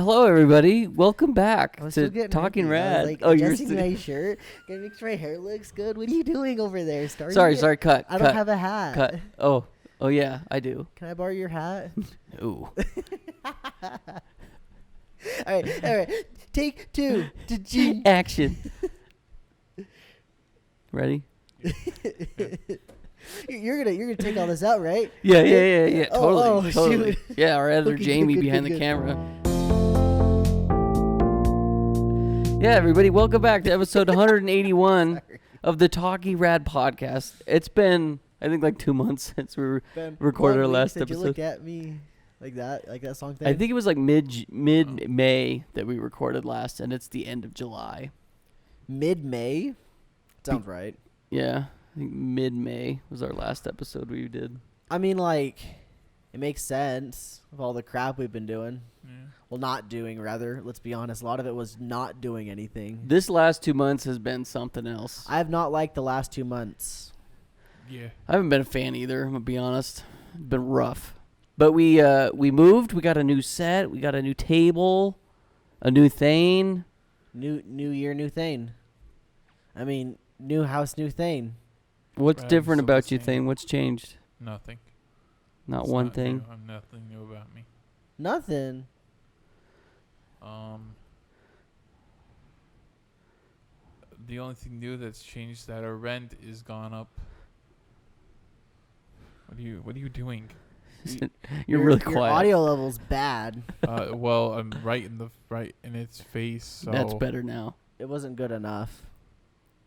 Hello, everybody. Welcome back to Talking happy. Rad. I was like adjusting my shirt. Gonna make sure my hair looks good. What are you doing over there? Sorry. Cut. I don't have a hat. Cut. Oh, yeah, I do. Can I borrow your hat? No. All right. Take two. Action. Ready? You're gonna take all this out, right? Yeah. Oh, Totally. shoot. Yeah, our editor Okay, Jamie good, behind the good. camera. Yeah, everybody, welcome back to episode 181 of the Talking Rad podcast. It's been, I think, like 2 months since we recorded our last episode. Did you look at me like that song thing? I think it was like mid-May that we recorded last, and it's the end of July. Mid-May? Sounds right. Yeah, I think mid-May was our last episode we did. I mean, like, it makes sense of all the crap we've been doing. Yeah. Well, not doing, rather. Let's be honest. A lot of it was not doing anything. This last 2 months has been something else. I have not liked the last 2 months. Yeah. I haven't been a fan either, I'm going to be honest. It's been rough. But we moved. We got a new set. We got a new table. A new thing. New year, new thing. I mean, new house, new thing. What's Brad's different still the about you, same. thing? What's changed? Nothing. Not It's one not thing. New. Nothing new about me. Nothing. The only thing new that's changed is that our rent is gone up. What are you doing? You're really Your quiet. audio level's bad. Well, I'm right in its face. So That's better now. It wasn't good enough.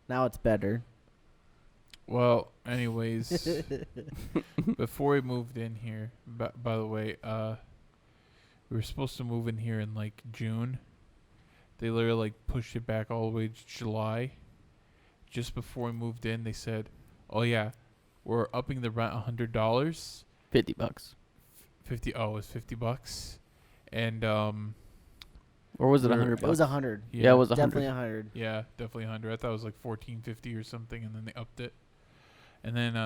Now it's better. Well, anyways, before we moved in here, by the way, we were supposed to move in here in like June. They literally like pushed it back all the way to July. Just before we moved in, they said, "Oh yeah, we're upping the rent $100, $50. 50. Oh, it was $50, and Or was it We're- $100? It was 100. Yeah, it was Definitely 100. 100. Yeah, definitely 100. I thought it was like $14.50 or something, and then they upped it. And then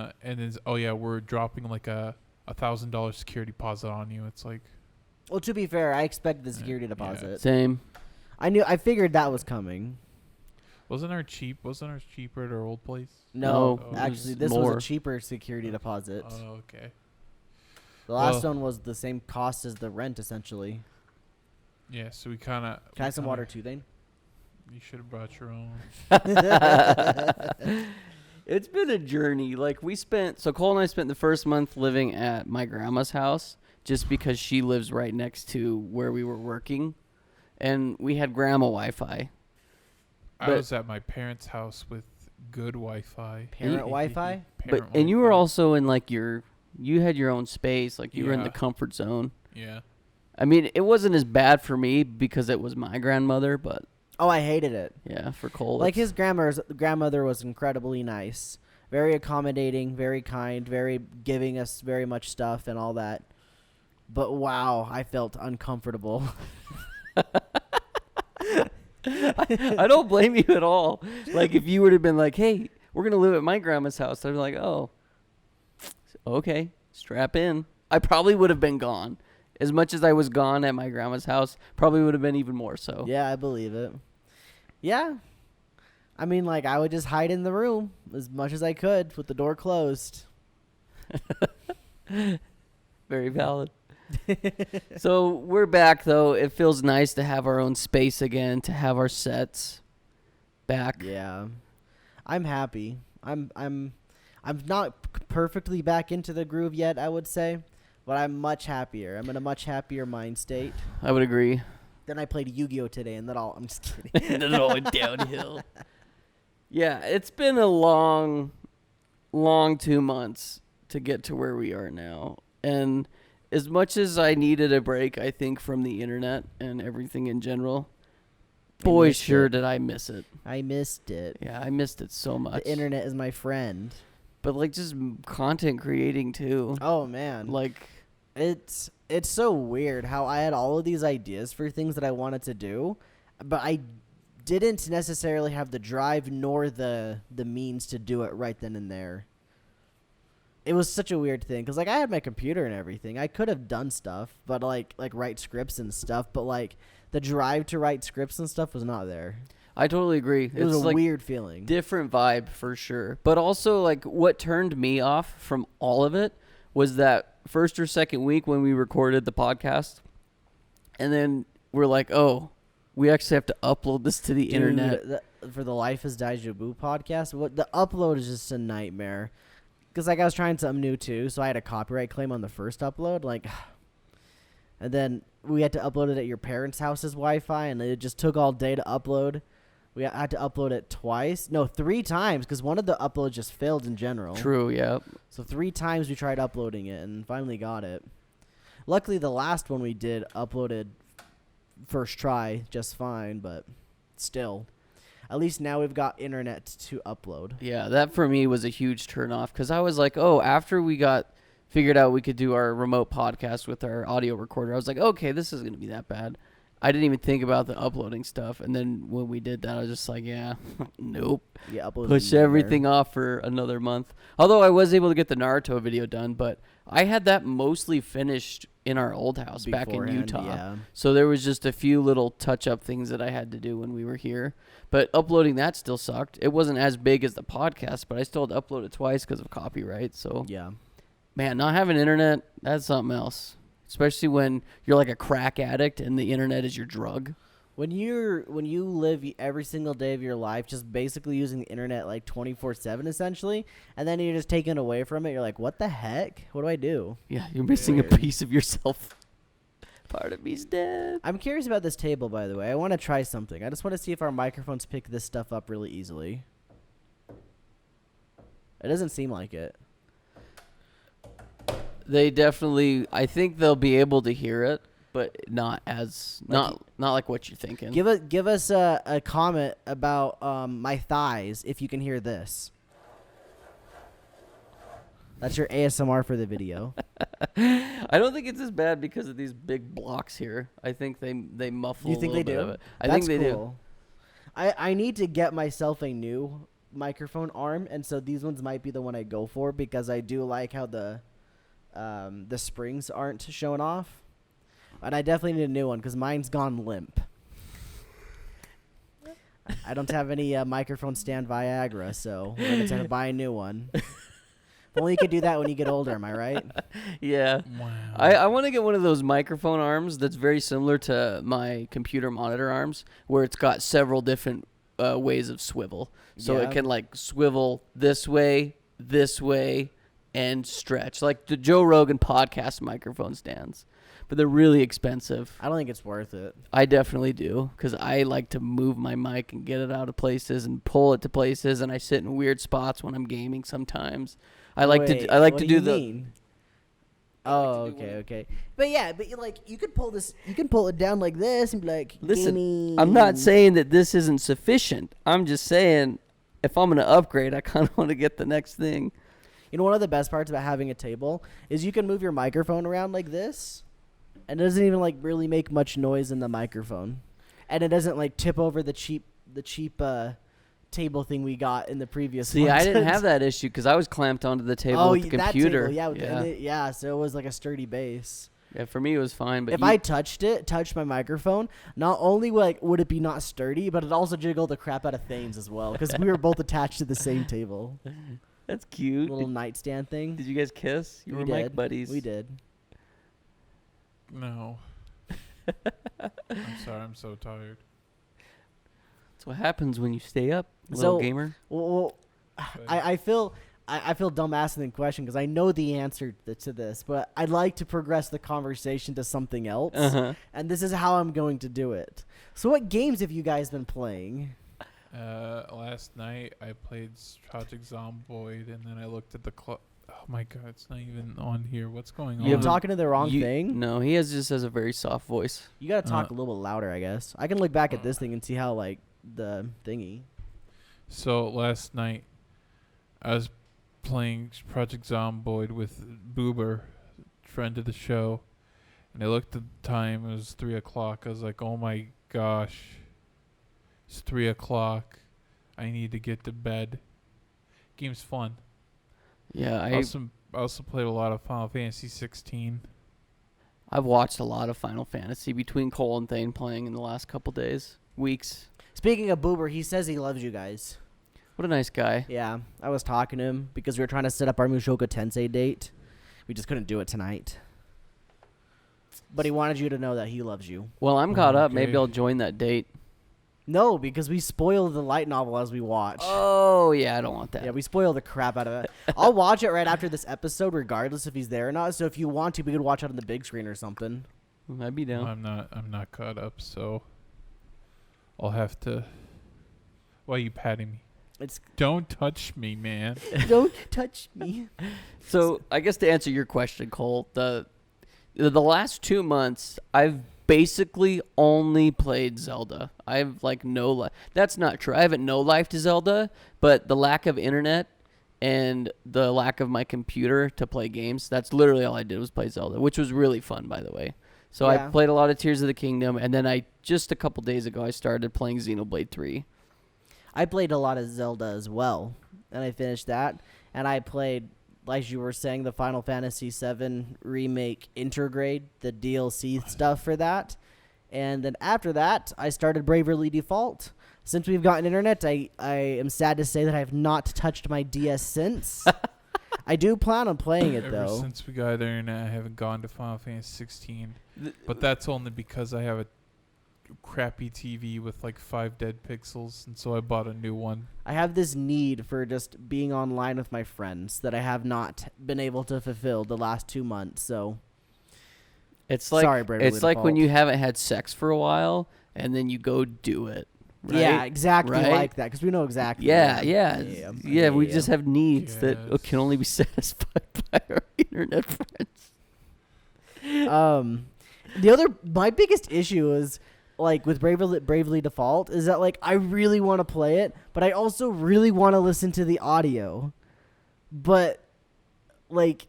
oh yeah, we're dropping like a $1,000 security deposit on you. It's like, Well, to be fair, I expected the security Yeah. deposit. Same. I figured that was coming. wasn't ours cheaper at our old place? No, No, it actually, was this was more. a cheaper security deposit. Oh, okay. The last well- one was the same cost as the rent, essentially. Yeah, so we kind of. Can I have some water too, then? You should have brought your own. It's been a journey. Like so Cole and I spent the first month living at my grandma's house just because she lives right next to where we were working. And we had grandma Wi-Fi. I But- was at my parents' house with good Wi-Fi. Parent Wi-Fi? And you were also in like you had your own space. Like you were in the Yeah. comfort zone. Yeah. I mean, it wasn't as bad for me because it was my grandmother, but Oh, I hated it. yeah, for Cole. Like it's- his grandmother was incredibly nice, very accommodating, very kind, very giving us very much stuff and all that. But wow, I felt uncomfortable. I don't blame you at all. Like if you would have been like, "Hey, we're gonna live at my grandma's house," I'd be like, "Oh, okay, strap in." I probably would have been gone. As much as I was gone at my grandma's house, probably would have been even more so. Yeah, I believe it. Yeah. I mean, like, I would just hide in the room as much as I could with the door closed. Very valid. So we're back though. It feels nice to have our own space again, to have our sets back. Yeah. I'm happy. I'm not perfectly back into the groove yet, I would say, but I'm much happier. I'm in a much happier mind state. I would agree. Then I played Yu-Gi-Oh today, and I'm just kidding. And then it all went downhill. Yeah, it's been a long 2 months to get to where we are now. And as much as I needed a break, I think, from the internet and everything in general, boy, missed sure it. did I miss it. I missed it. Yeah, I missed it so much. The internet is my friend. But, like, just content creating, too. Oh, man. Like, It's so weird how I had all of these ideas for things that I wanted to do, but I didn't necessarily have the drive nor the means to do it right then and there. it was such a weird thing because like I had my computer and everything. I could have done stuff, but like write scripts and stuff. But like the drive to write scripts and stuff was not there. I totally agree. It was it's a like weird feeling. different vibe for sure. But also, like, what turned me off from all of it was that first or second week when we recorded the podcast, and then we're like, oh, we actually have to upload this to the internet. For the Life is Daijobu podcast, the upload is just a nightmare. Because like I was trying something new too, so I had a copyright claim on the first upload, like, and then we had to upload it at your parents' house's Wi-Fi, and it just took all day to upload. We had to upload it three times, because one of the uploads just failed in general. True, yeah. So 3 times we tried uploading it and finally got it. Luckily, the last one we did uploaded first try just fine, but still. At least now we've got internet to upload. Yeah, that for me was a huge turnoff because I was like, oh, after we got figured out we could do our remote podcast with our audio recorder, I was like, okay, this isn't going to be that bad. I didn't even think about the uploading stuff. And then when we did that, I was just like, yeah, nope. Yeah, push everything off for another month. Although I was able to get the Naruto video done, but I had that mostly finished in our old house back in Utah. Yeah. So there was just a few little touch-up things that I had to do when we were here. But uploading that still sucked. It wasn't as big as the podcast, but I still had to upload it twice because of copyright. So, yeah. Man, not having internet, that's something else. Especially when you're like a crack addict and the internet is your drug. When you live every single day of your life just basically using the internet like 24/7 essentially, and then you're just taken away from it, you're like, what the heck? What do I do? Yeah, you're missing a piece of yourself. Part of me's dead. I'm curious about this table, by the way. I want to try something. I just want to see if our microphones pick this stuff up really easily. It doesn't seem like it. They definitely, I think they'll be able to hear it, but not like what you're thinking. Give us a comment about my thighs if you can hear this. That's your ASMR for the video. I don't think it's as bad because of these big blocks here. I think they muffle. You think a they little bit do? of it. I think they do. I need to get myself a new microphone arm, and so these ones might be the one I go for because I do like how the springs aren't showing off. And I definitely need a new one because mine's gone limp. I don't have any microphone stand Viagra, so we're going to have to buy a new one. Only you could do that when you get older, am I right? Yeah. Wow. I want to get one of those microphone arms that's very similar to my computer monitor arms, where it's got several different ways of swivel. So it can like swivel this way, and stretch. Like the Joe Rogan podcast microphone stands. But they're really expensive. I don't think it's worth it. I definitely do, because I like to move my mic and get it out of places and pull it to places, and I sit in weird spots when I'm gaming sometimes. I like to do the. Oh, okay. But yeah, you could pull it down like this and be like, listen, gaming. I'm not saying that this isn't sufficient. I'm just saying if I'm going to upgrade, I kind of want to get the next thing. You know, one of the best parts about having a table is you can move your microphone around like this, and it doesn't even like really make much noise in the microphone, and it doesn't like tip over the cheap table thing we got in the previous. See, I didn't have that issue because I was clamped onto the table with the computer. That table, so it was like a sturdy base. Yeah, for me it was fine. But if I touched my microphone, not only would it be not sturdy, but it also jiggled the crap out of Thames as well because we were both attached to the same table. That's cute. Little nightstand thing. Did you guys kiss? You were mic buddies. We did. No. I'm sorry. I'm so tired. That's what happens when you stay up, little gamer. Well, I feel dumb asking the question because I know the answer to this, but I'd like to progress the conversation to something else, and this is how I'm going to do it. So, what games have you guys been playing? Last night I played Project Zomboid, and then I looked at the clock. Oh my god, it's not even on here. What's going on? You're talking to the wrong thing? No, he just has a very soft voice. You gotta talk a little bit louder, I guess. I can look back at this thing and see how the thingy. So last night I was playing Project Zomboid with Boober, friend of the show, and I looked at the time. It was 3:00. I was like, oh my gosh. It's 3:00. I need to get to bed. Game's fun. Yeah, also played a lot of Final Fantasy 16. I've watched a lot of Final Fantasy between Cole and Thane playing in the last couple days, weeks. Speaking of Boober, he says he loves you guys. What a nice guy. Yeah, I was talking to him because we were trying to set up our Mushoku Tensei date. We just couldn't do it tonight. But he wanted you to know that he loves you. Well, I'm caught up. Maybe Okay. I'll join that date. No, because we spoil the light novel as we watch. Oh, yeah, I don't want that. Yeah, we spoil the crap out of it. I'll watch it right after this episode, regardless if he's there or not. So if you want to, we could watch it on the big screen or something. I'd be down. I'm not caught up, so I'll have to. Why are you patting me? It's Don't touch me, man. don't touch me. So I guess to answer your question, Cole, the last 2 months I've basically only played Zelda. I've like no life. That's not true. I haven't no life to Zelda, but the lack of internet and the lack of my computer to play games, that's literally all I did was play Zelda, which was really fun, by the way. So I Yeah. played a lot of Tears of the Kingdom, and then I just a couple days ago I started playing Xenoblade 3. I played a lot of Zelda as well, and I finished that. And I played, like you were saying, the Final Fantasy VII Remake Intergrade, the DLC stuff for that. And then after that, I started Bravely Default. Since we've gotten internet, I am sad to say that I have not touched my DS since. I do plan on playing it, Ever though. since we got internet, I haven't gone to Final Fantasy 16. But that's only because I have a crappy TV with like 5 dead pixels, and so I bought a new one. I have this need for just being online with my friends that I have not been able to fulfill the last 2 months, so... It's like Sorry, Bravely it's like when Default. you haven't had sex for a while and then you go do it. Right? Yeah, exactly Right? like that, because we know exactly. Yeah, that. yeah. We just have needs that Yes. can only be satisfied by our internet friends. My biggest issue is, like, with Bravely Default is that, like, I really want to play it, but I also really want to listen to the audio. But, like...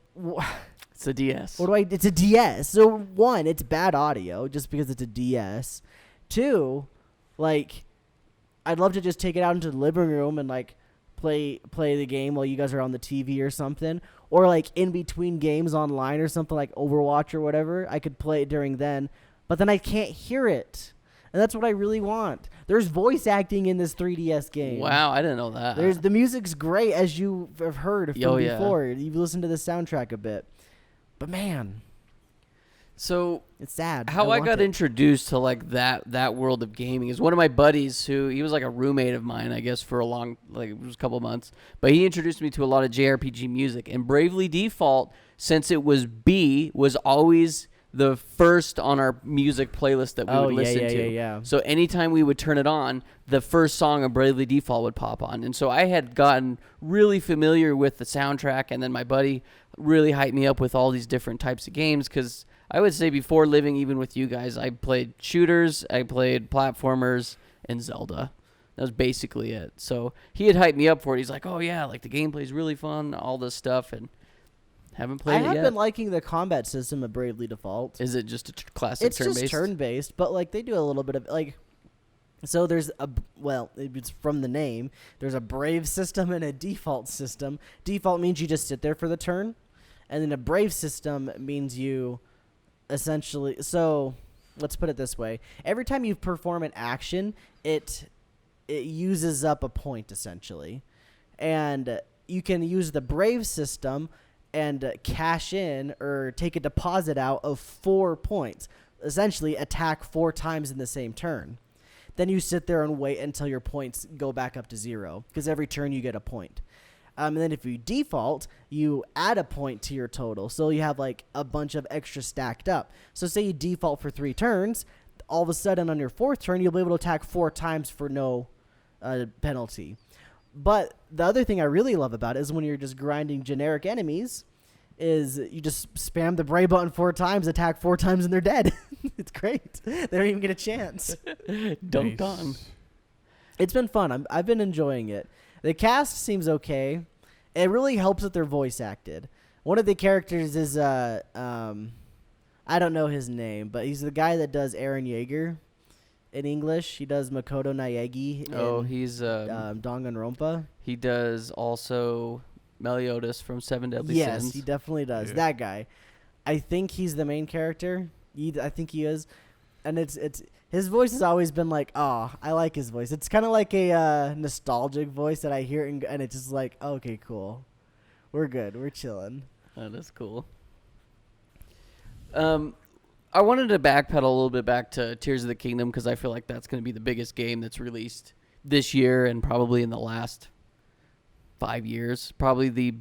It's a DS. What do I? It's a DS. So one, it's bad audio just because it's a DS. Two, like, I'd love to just take it out into the living room and like play the game while you guys are on the TV or something, or like in between games online or something like Overwatch or whatever. I could play it during then, but then I can't hear it, and that's what I really want. There's voice acting in this 3DS game. Wow, I didn't know that. The music's great, as you have heard from Oh, yeah. before. You've listened to the soundtrack a bit. But man, So it's sad. how I want got it. introduced to like that world of gaming is one of my buddies who he was like a roommate of mine, I guess, for a long, like it was a couple of months. But he introduced me to a lot of JRPG music, and Bravely Default, since it was B, was always the first on our music playlist that we would listen to. Yeah. So anytime we would turn it on, the first song of Bravely Default would pop on. And so I had gotten really familiar with the soundtrack, and then my buddy really hyped me up with all these different types of games, because I would say before living even with you guys, I played shooters, I played platformers, and Zelda. That was basically it. So he had hyped me up for it. He's like, oh yeah, like the gameplay's really fun, all this stuff, and haven't I played it have yet. been liking the combat system of Bravely Default. Is it just a classic It's turn-based? just turn-based, but like they do a little bit of like. So there's it's from the name. There's a brave system and a default system. Default means you just sit there for the turn, and then a brave system means you essentially. So let's put it this way: every time you perform an action, it uses up a point essentially, and you can use the brave system and cash in or take a deposit out of 4 points. Essentially, attack 4 times in the same turn. Then you sit there and wait until your points go back up to 0, because every turn you get a point. And then if you default, you add a point to your total, so you have like a bunch of extra stacked up. So say you default for 3 turns, all of a sudden on your 4th turn, you'll be able to attack 4 times for no penalty. But the other thing I really love about it is when you're just grinding generic enemies, is you just spam the brave button 4 times, attack 4 times, and they're dead. It's great. They don't even get a chance. Dunked on. It's been fun. I've been enjoying it. The cast seems okay. It really helps that they're voice acted. One of the characters is I don't know his name, but he's the guy that does Eren Yeager in English. He does Makoto Naegi in Oh, he's Danganronpa. he does also Meliodas from Seven Deadly Yes, Sins. he definitely does. Yeah. That guy. I think he's the main character. I think he is. And it's his voice has always been like, oh, I like his voice. It's kind of like a nostalgic voice that I hear and it's just like, okay, cool. We're good. We're chilling. Oh, that's cool. I wanted to backpedal a little bit back to Tears of the Kingdom because I feel like that's going to be the biggest game that's released this year and probably in the last 5 years. Probably the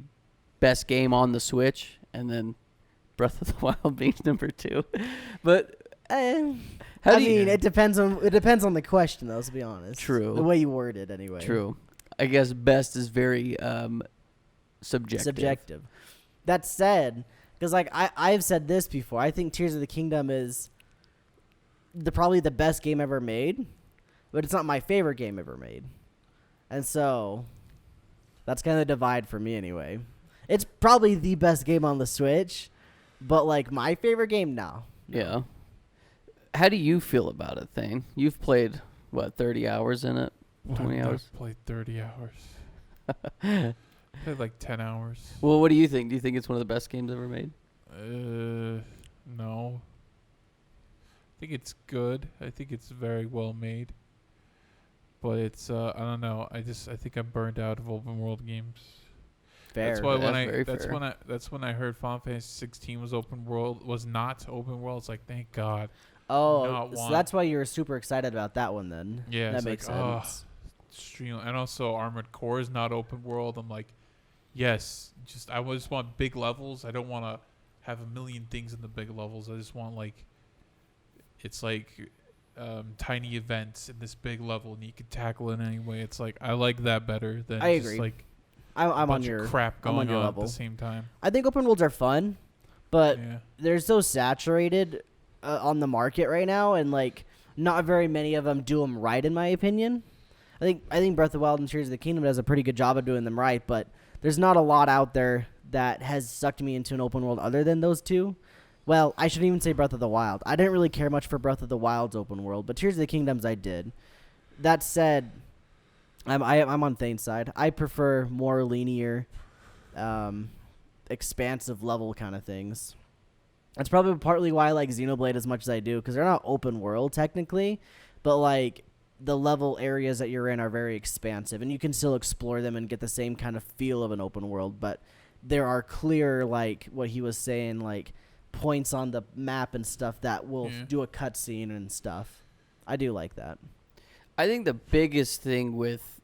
best game on the Switch, and then Breath of the Wild being number 2. But it depends on the question, though. To be honest, True. The way you word it, anyway. True. I guess best is very subjective. That said, because like I've said this before, I think Tears of the Kingdom is probably the best game ever made, but it's not my favorite game ever made, and so that's kind of the divide for me anyway. It's probably the best game on the Switch, but like my favorite game, no. Yeah. How do you feel about it, Thane? You've played, 30 hours in it? 20 hours? I've played 30 hours. Played like 10 hours. Well, what do you think? Do you think it's one of the best games ever made? No. I think it's good. I think it's very well made. But it's I don't know. I think I'm burned out of open world games. Fair. That's why fair. that's when I heard Final Fantasy 16 was not open world. It's like, thank God. Oh, so that's why you were super excited about that one then. Yeah, that makes sense. And also Armored Core is not open world. I'm like, yes, I just want big levels. I don't want to have a million things in the big levels. I just want it's like tiny events in this big level, and you can tackle it anyway. It's like I like that better than I just agree. like I'm on bunch your of crap I'm going on your on level. at the same time. I think open worlds are fun, but Yeah. they're so saturated on the market right now, and like not very many of them do them right, in my opinion. I think Breath of the Wild and Tears of the Kingdom does a pretty good job of doing them right, but there's not a lot out there that has sucked me into an open world other than those two. Well, I shouldn't even say Breath of the Wild. I didn't really care much for Breath of the Wild's open world, but Tears of the Kingdom's I did. That said, I'm on Thane's side. I prefer more linear, expansive level kind of things. That's probably partly why I like Xenoblade as much as I do, because they're not open world technically, but like the level areas that you're in are very expansive, and you can still explore them and get the same kind of feel of an open world, but there are clear, like what he was saying, like points on the map and stuff that will do a cutscene and stuff. I do like that. I think the biggest thing with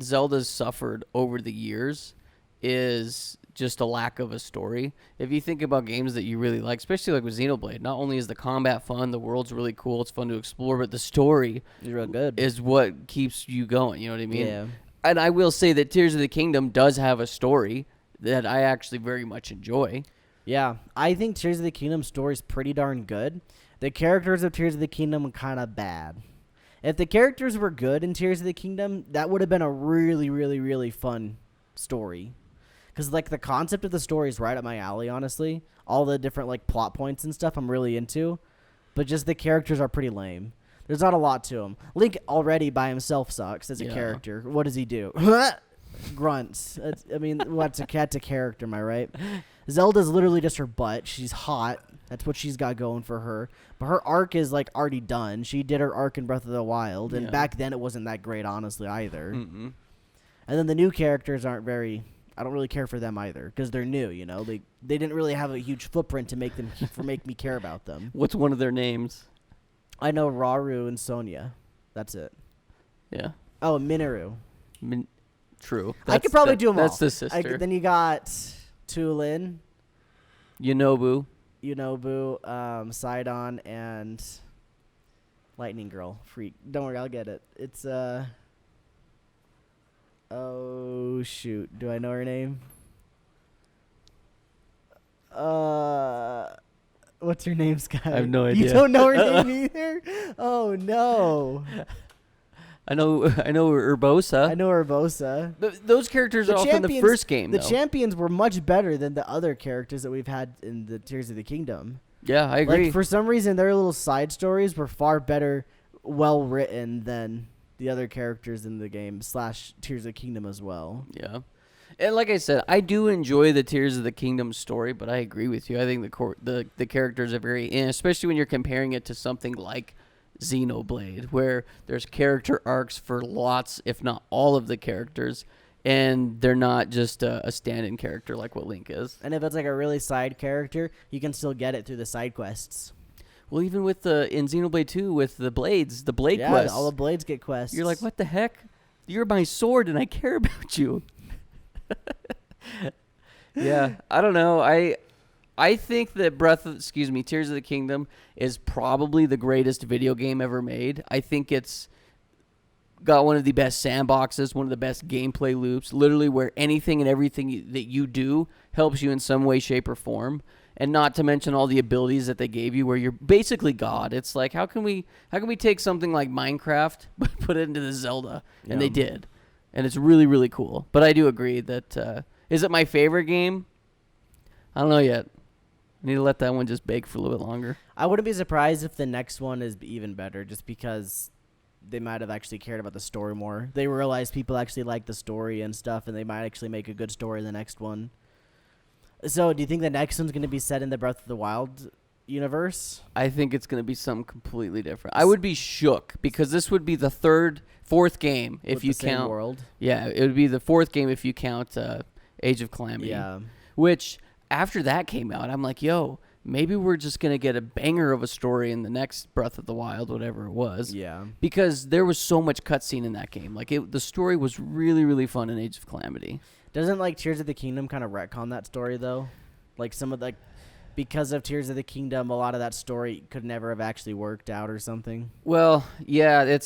Zelda's suffered over the years is just a lack of a story. If you think about games that you really like, especially like with Xenoblade, not only is the combat fun, the world's really cool, it's fun to explore, but the story It's real good. is what keeps you going. You know what I mean? Yeah. And I will say that Tears of the Kingdom does have a story that I actually very much enjoy. Yeah, I think Tears of the Kingdom story is pretty darn good. The characters of Tears of the Kingdom are kind of bad. If the characters were good in Tears of the Kingdom, that would have been a really, really, really fun story. Because, like, the concept of the story is right up my alley, honestly. All the different, like, plot points and stuff I'm really into. But just the characters are pretty lame. There's not a lot to him. Link already by himself sucks as a character. What does he do? Grunts. What's a character, am I right? Zelda's literally just her butt. She's hot. That's what she's got going for her. But her arc is, like, already done. She did her arc in Breath of the Wild. And back then it wasn't that great, honestly, either. Mm-mm. And then the new characters aren't very... I don't really care for them either because they're new, you know. They didn't really have a huge footprint to make me care about them. What's one of their names? I know Rauru and Sonya. That's it. Yeah. Oh, Minoru. True. I could probably do them all. That's the sister. Then you got Tulin, Yunobu, Sidon, and Lightning Girl. Freak. Don't worry, I'll get it. It's oh shoot, do I know her name? What's her name, Sky? I have no idea. You don't know her name either? Oh no. I know Urbosa. I know Urbosa. Those characters are all from the first game, The though. champions were much better than the other characters that we've had in the Tears of the Kingdom. Yeah, I agree. Like, for some reason, their little side stories were far better, well written than the other characters in the game / Tears of the Kingdom as well. Yeah. And like I said, I do enjoy the Tears of the Kingdom story, but I agree with you. I think the characters are very, and especially when you're comparing it to something like Xenoblade, where there's character arcs for lots, if not all of the characters, and they're not just a stand-in character like what Link is. And if it's like a really side character, you can still get it through the side quests. Well, even with in Xenoblade 2, with the blades, the blade quests, all the blades get quests. you're like, what the heck? You're my sword, and I care about you. Yeah, I don't know. I think that Tears of the Kingdom is probably the greatest video game ever made. I think it's got one of the best sandboxes, one of the best gameplay loops, literally where anything and everything that you do helps you in some way, shape, or form. And not to mention all the abilities that they gave you where you're basically God. It's like, how can we take something like Minecraft but put it into the Zelda? And they did. And it's really, really cool. But I do agree that, is it my favorite game? I don't know yet. I need to let that one just bake for a little bit longer. I wouldn't be surprised if the next one is even better, just because they might have actually cared about the story more. They realized people actually like the story and stuff, and they might actually make a good story in the next one. So, do you think the next one's going to be set in the Breath of the Wild universe? I think it's going to be something completely different. I would be shook because this would be the fourth game if you count. Same world. Yeah, it would be the fourth game if you count Age of Calamity. Yeah. Which, after that came out, I'm like, yo, maybe we're just going to get a banger of a story in the next Breath of the Wild, whatever it was. Yeah. Because there was so much cutscene in that game. Like, the story was really, really fun in Age of Calamity. Doesn't, like, Tears of the Kingdom kind of retcon that story, though? Like, because of Tears of the Kingdom, a lot of that story could never have actually worked out or something. Well, yeah,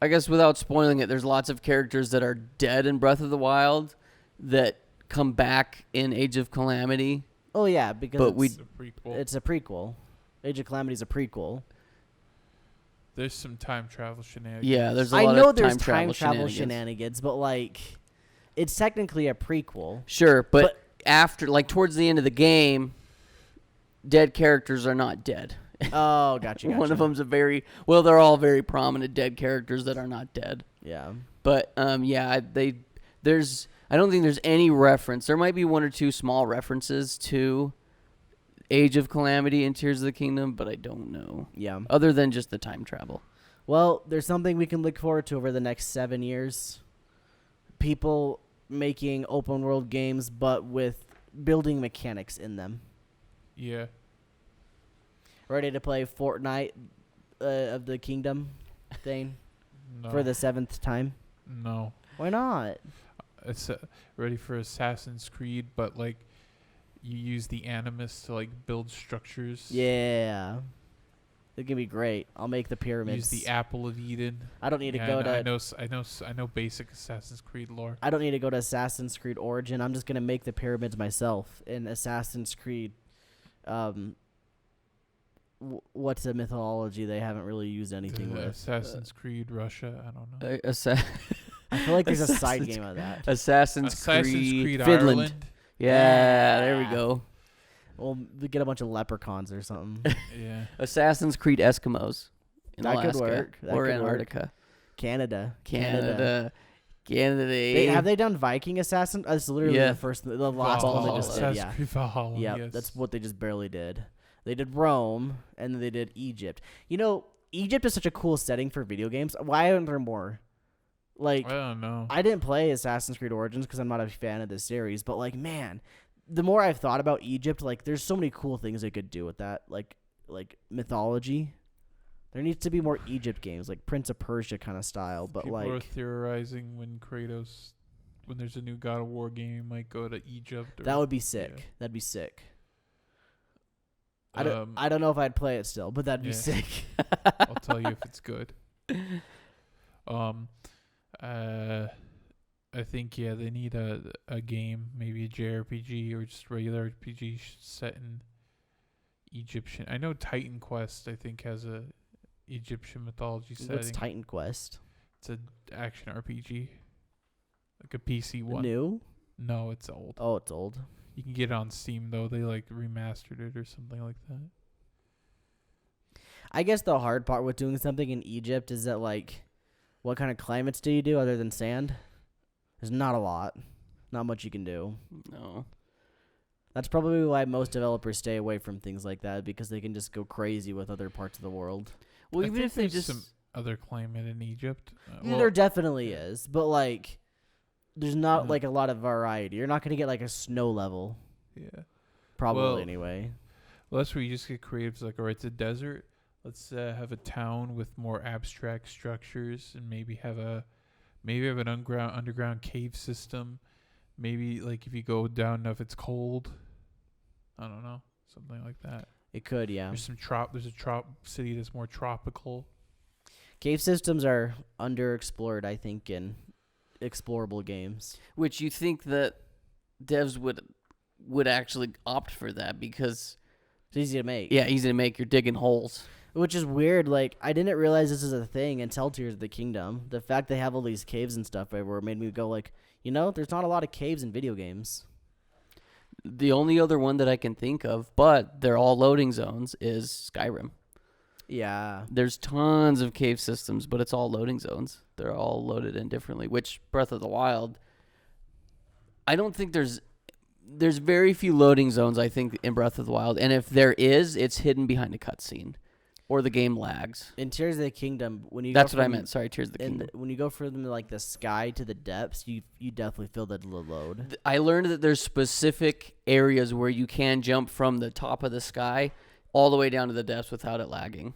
I guess without spoiling it, there's lots of characters that are dead in Breath of the Wild that come back in Age of Calamity. Oh, yeah, because it's a prequel. Age of Calamity is a prequel. There's some time travel shenanigans. Yeah, there's a lot of time travel shenanigans, but, like, it's technically a prequel. Sure, but after, like, towards the end of the game, dead characters are not dead. Oh, gotcha. One of them's they're all very prominent dead characters that are not dead. Yeah. But, yeah, I don't think there's any reference. There might be one or two small references to Age of Calamity and Tears of the Kingdom, but I don't know. Yeah. Other than just the time travel. Well, there's something we can look forward to over the next 7 years. People making open world games, but with building mechanics in them. Yeah. Ready to play Fortnite of the Kingdom thing for the 7th time? No. Why not? It's ready for Assassin's Creed, but like you use the Animus to like build structures. Yeah. It's gonna be great. I'll make the pyramids. Use the Apple of Eden. I don't need to go to. I know basic Assassin's Creed lore. I don't need to go to Assassin's Creed Origin. I'm just gonna make the pyramids myself in Assassin's Creed. What's a mythology they haven't really used anything with? Assassin's Creed Russia. I don't know. I feel like there's a side game of that. Assassin's Creed Finland. Ireland. Yeah, there we go. We'll get a bunch of leprechauns or something. Yeah. Assassin's Creed Eskimos in that Alaska could work. or Antarctica. Canada. Have they done Viking Assassin? That's literally the last one they just did. Yeah. Valhalla, yeah, yes. That's what they just barely did. They did Rome, and then they did Egypt. You know, Egypt is such a cool setting for video games. Why aren't there more? Like, I don't know. I didn't play Assassin's Creed Origins because I'm not a fan of this series, but like, man, the more I've thought about Egypt, like, there's so many cool things they could do with that, like mythology. There needs to be more Egypt games, like Prince of Persia kind of style, but People like. are theorizing when there's a new God of War game, might go to Egypt. That would be sick. Yeah. That'd be sick. I don't know if I'd play it still, but that'd be sick. I'll tell you if it's good. I think they need a game, maybe a JRPG or just regular RPG set in Egyptian. I know Titan Quest, I think, has a Egyptian mythology setting. What's Titan Quest? It's an action RPG, like a PC one. New? No, it's old. Oh, it's old. You can get it on Steam though. They like remastered it or something like that. I guess the hard part with doing something in Egypt is that, like, what kind of climates do you do other than sand? There's not a lot Not much you can do. No. That's probably why most developers stay away from things like that, because they can just go crazy with other parts of the world. Well, I even think if they there's just some other climate in Egypt. There definitely is, but like, there's not Yeah. like a lot of variety. You're not gonna get like a snow level, Yeah. probably Well, anyway. Well, that's where you just get creative. It's like, all right, it's a desert. Let's have a town with more abstract structures, and maybe have an underground cave system. Maybe like if you go down enough, it's cold. I don't know, something like that. It could, yeah. There's a city that's more tropical. Cave systems are underexplored, I think, in explorable games. which you think that devs would actually opt for that because It's easy to make. yeah, easy to make. You're digging holes. Which is weird. Like, I didn't realize this is a thing until Tears of the Kingdom. The fact they have all these caves and stuff everywhere made me go like, there's not a lot of caves in video games. The only other one that I can think of, but they're all loading zones, is Skyrim. Yeah. There's tons of cave systems, but it's all loading zones. They're all loaded in differently, which Breath of the Wild, I don't think there's very few loading zones, I think, in Breath of the Wild. And if there is, it's hidden behind a cutscene or the game lags. In Tears of the Kingdom, when you That's go what I from- meant. Sorry, Tears of the Kingdom. when you go from like the sky to the depths, you definitely feel the load. I learned that there's specific areas where you can jump from the top of the sky all the way down to the depths without it lagging.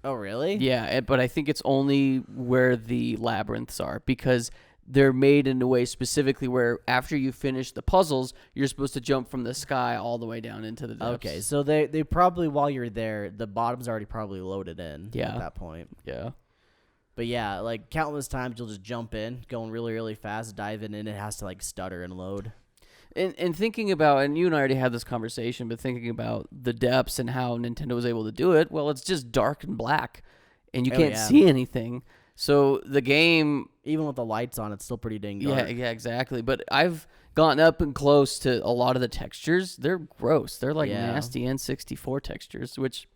Oh, really? Yeah, but I think it's only where the labyrinths are because they're made in a way specifically where after you finish the puzzles, you're supposed to jump from the sky all the way down into the depths. Okay, so they probably, while you're there, the bottom's already probably loaded in Yeah. at that point. Yeah. But yeah, like countless times you'll just jump in, going really, really fast, dive in, and it has to like stutter and load. And thinking about, and you and I already had this conversation, but thinking about the depths and how Nintendo was able to do it, well, it's just dark and black, and you can't yeah. see anything. So the game, Even with the lights on, it's still pretty dang yeah, dark. exactly. But I've gotten up and close to a lot of the textures. They're gross. They're like Yeah. nasty N64 textures, which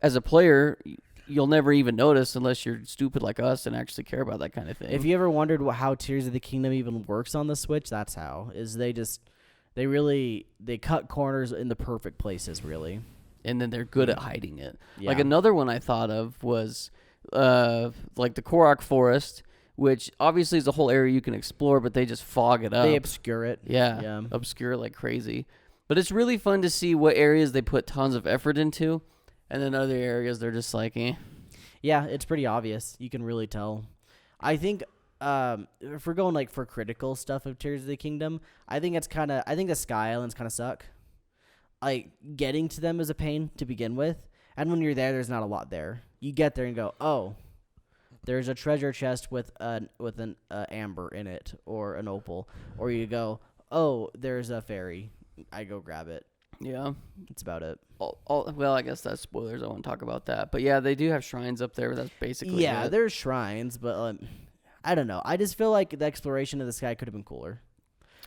as a player, you'll never even notice unless you're stupid like us and actually care about that kind of thing. If you ever wondered how Tears of the Kingdom even works on the Switch, that's how. They cut corners in the perfect places, really. And then they're good at hiding it. Yeah. Like another one I thought of was like the Korok Forest, which obviously is a whole area you can explore, but they just fog it up. They obscure it. Yeah, obscure it like crazy. But it's really fun to see what areas they put tons of effort into, and then other areas they're just like, eh. Yeah, it's pretty obvious. You can really tell. I think if we're going like for critical stuff of Tears of the Kingdom, I think the Sky Islands kind of suck. Like getting to them is a pain to begin with, and when you're there's not a lot there. You get there and go, oh, there's a treasure chest with an amber in it or an opal, or you go, oh, there's a fairy. I go grab it. Yeah. That's about it. Well, I guess that's spoilers. I won't talk about that. But yeah, they do have shrines up there. That's basically it. There's shrines, but I don't know. I just feel like the exploration of the sky could have been cooler.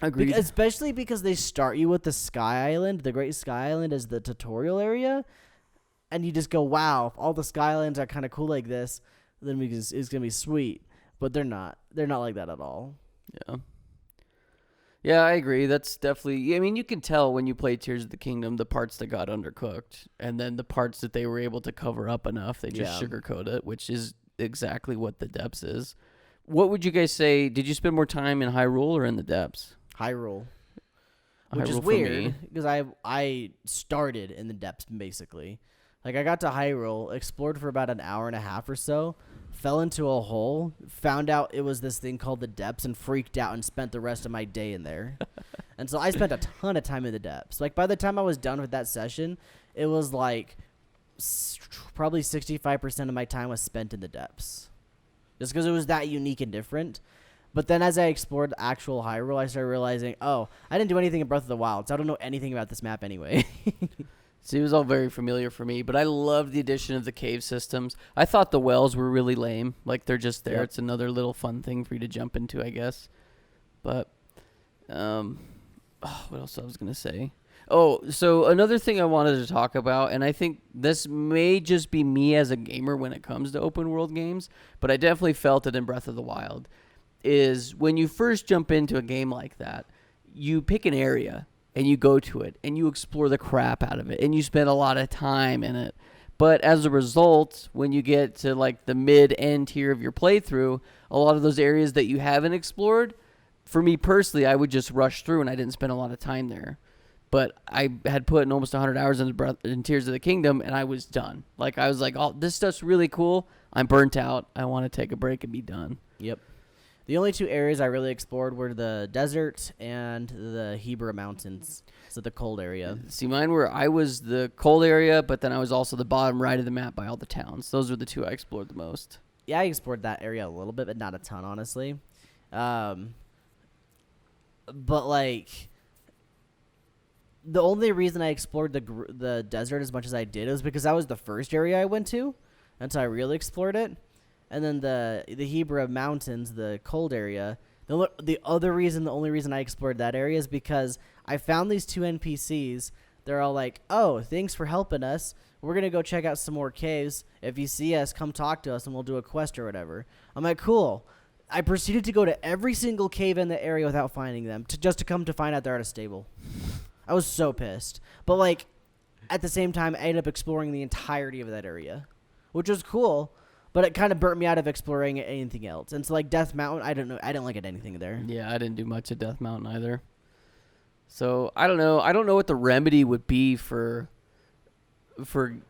Agreed. Especially because they start you with the Sky Island, the Great Sky Island, as the tutorial area, and you just go, wow, if all the Sky Islands are kind of cool like this, then it's going to be sweet. But they're not. They're not like that at all. Yeah. Yeah, I agree. That's definitely... I mean, you can tell when you play Tears of the Kingdom the parts that got undercooked, and then the parts that they were able to cover up enough, they just sugarcoat it, which is exactly what the depths is. What would you guys say? Did you spend more time in Hyrule or in the depths? Hyrule. Which Hyrule is for weird, me. because I started in the depths, basically. Like, I got to Hyrule, explored for about an hour and a half or so, fell into a hole, found out it was this thing called the depths, and freaked out and spent the rest of my day in there. And so I spent a ton of time in the depths. Like, by the time I was done with that session, it was like probably 65% of my time was spent in the depths. Just because it was that unique and different. But then as I explored actual Hyrule, I started realizing, oh, I didn't do anything in Breath of the Wild, so I don't know anything about this map anyway. See, it was all very familiar for me, but I loved the addition of the cave systems. I thought the wells were really lame. Like, they're just there. Yep. It's another little fun thing for you to jump into, I guess. But, what else I was going to say? Oh, so another thing I wanted to talk about, and I think this may just be me as a gamer when it comes to open world games, but I definitely felt it in Breath of the Wild, is when you first jump into a game like that, you pick an area and you go to it and you explore the crap out of it and you spend a lot of time in it. But as a result, when you get to like the mid-end tier of your playthrough, a lot of those areas that you haven't explored, for me personally, I would just rush through and I didn't spend a lot of time there. But I had put in almost 100 hours in Tears of the Kingdom, and I was done. Like, I was like, oh, this stuff's really cool. I'm burnt out. I want to take a break and be done. Yep. The only 2 areas I really explored were the desert and the Hebra Mountains, so the cold area. See, mine were, I was the cold area, but then I was also the bottom right of the map by all the towns. Those were the 2 I explored the most. Yeah, I explored that area a little bit, but not a ton, honestly. But, like, the only reason I explored the desert as much as I did was because that was the first area I went to, and so I really explored it. And then the Hebra Mountains, the cold area, the only reason I explored that area is because I found these 2 NPCs. They're all like, oh, thanks for helping us. We're going to go check out some more caves. If you see us, come talk to us and we'll do a quest or whatever. I'm like, cool. I proceeded to go to every single cave in the area without finding them, just to come to find out they're at a stable. I was so pissed. But, like, at the same time, I ended up exploring the entirety of that area, which was cool. But it kind of burnt me out of exploring anything else. And so, like, Death Mountain, I don't know. I didn't like anything there. Yeah, I didn't do much at Death Mountain either. So, I don't know. I don't know what the remedy would be for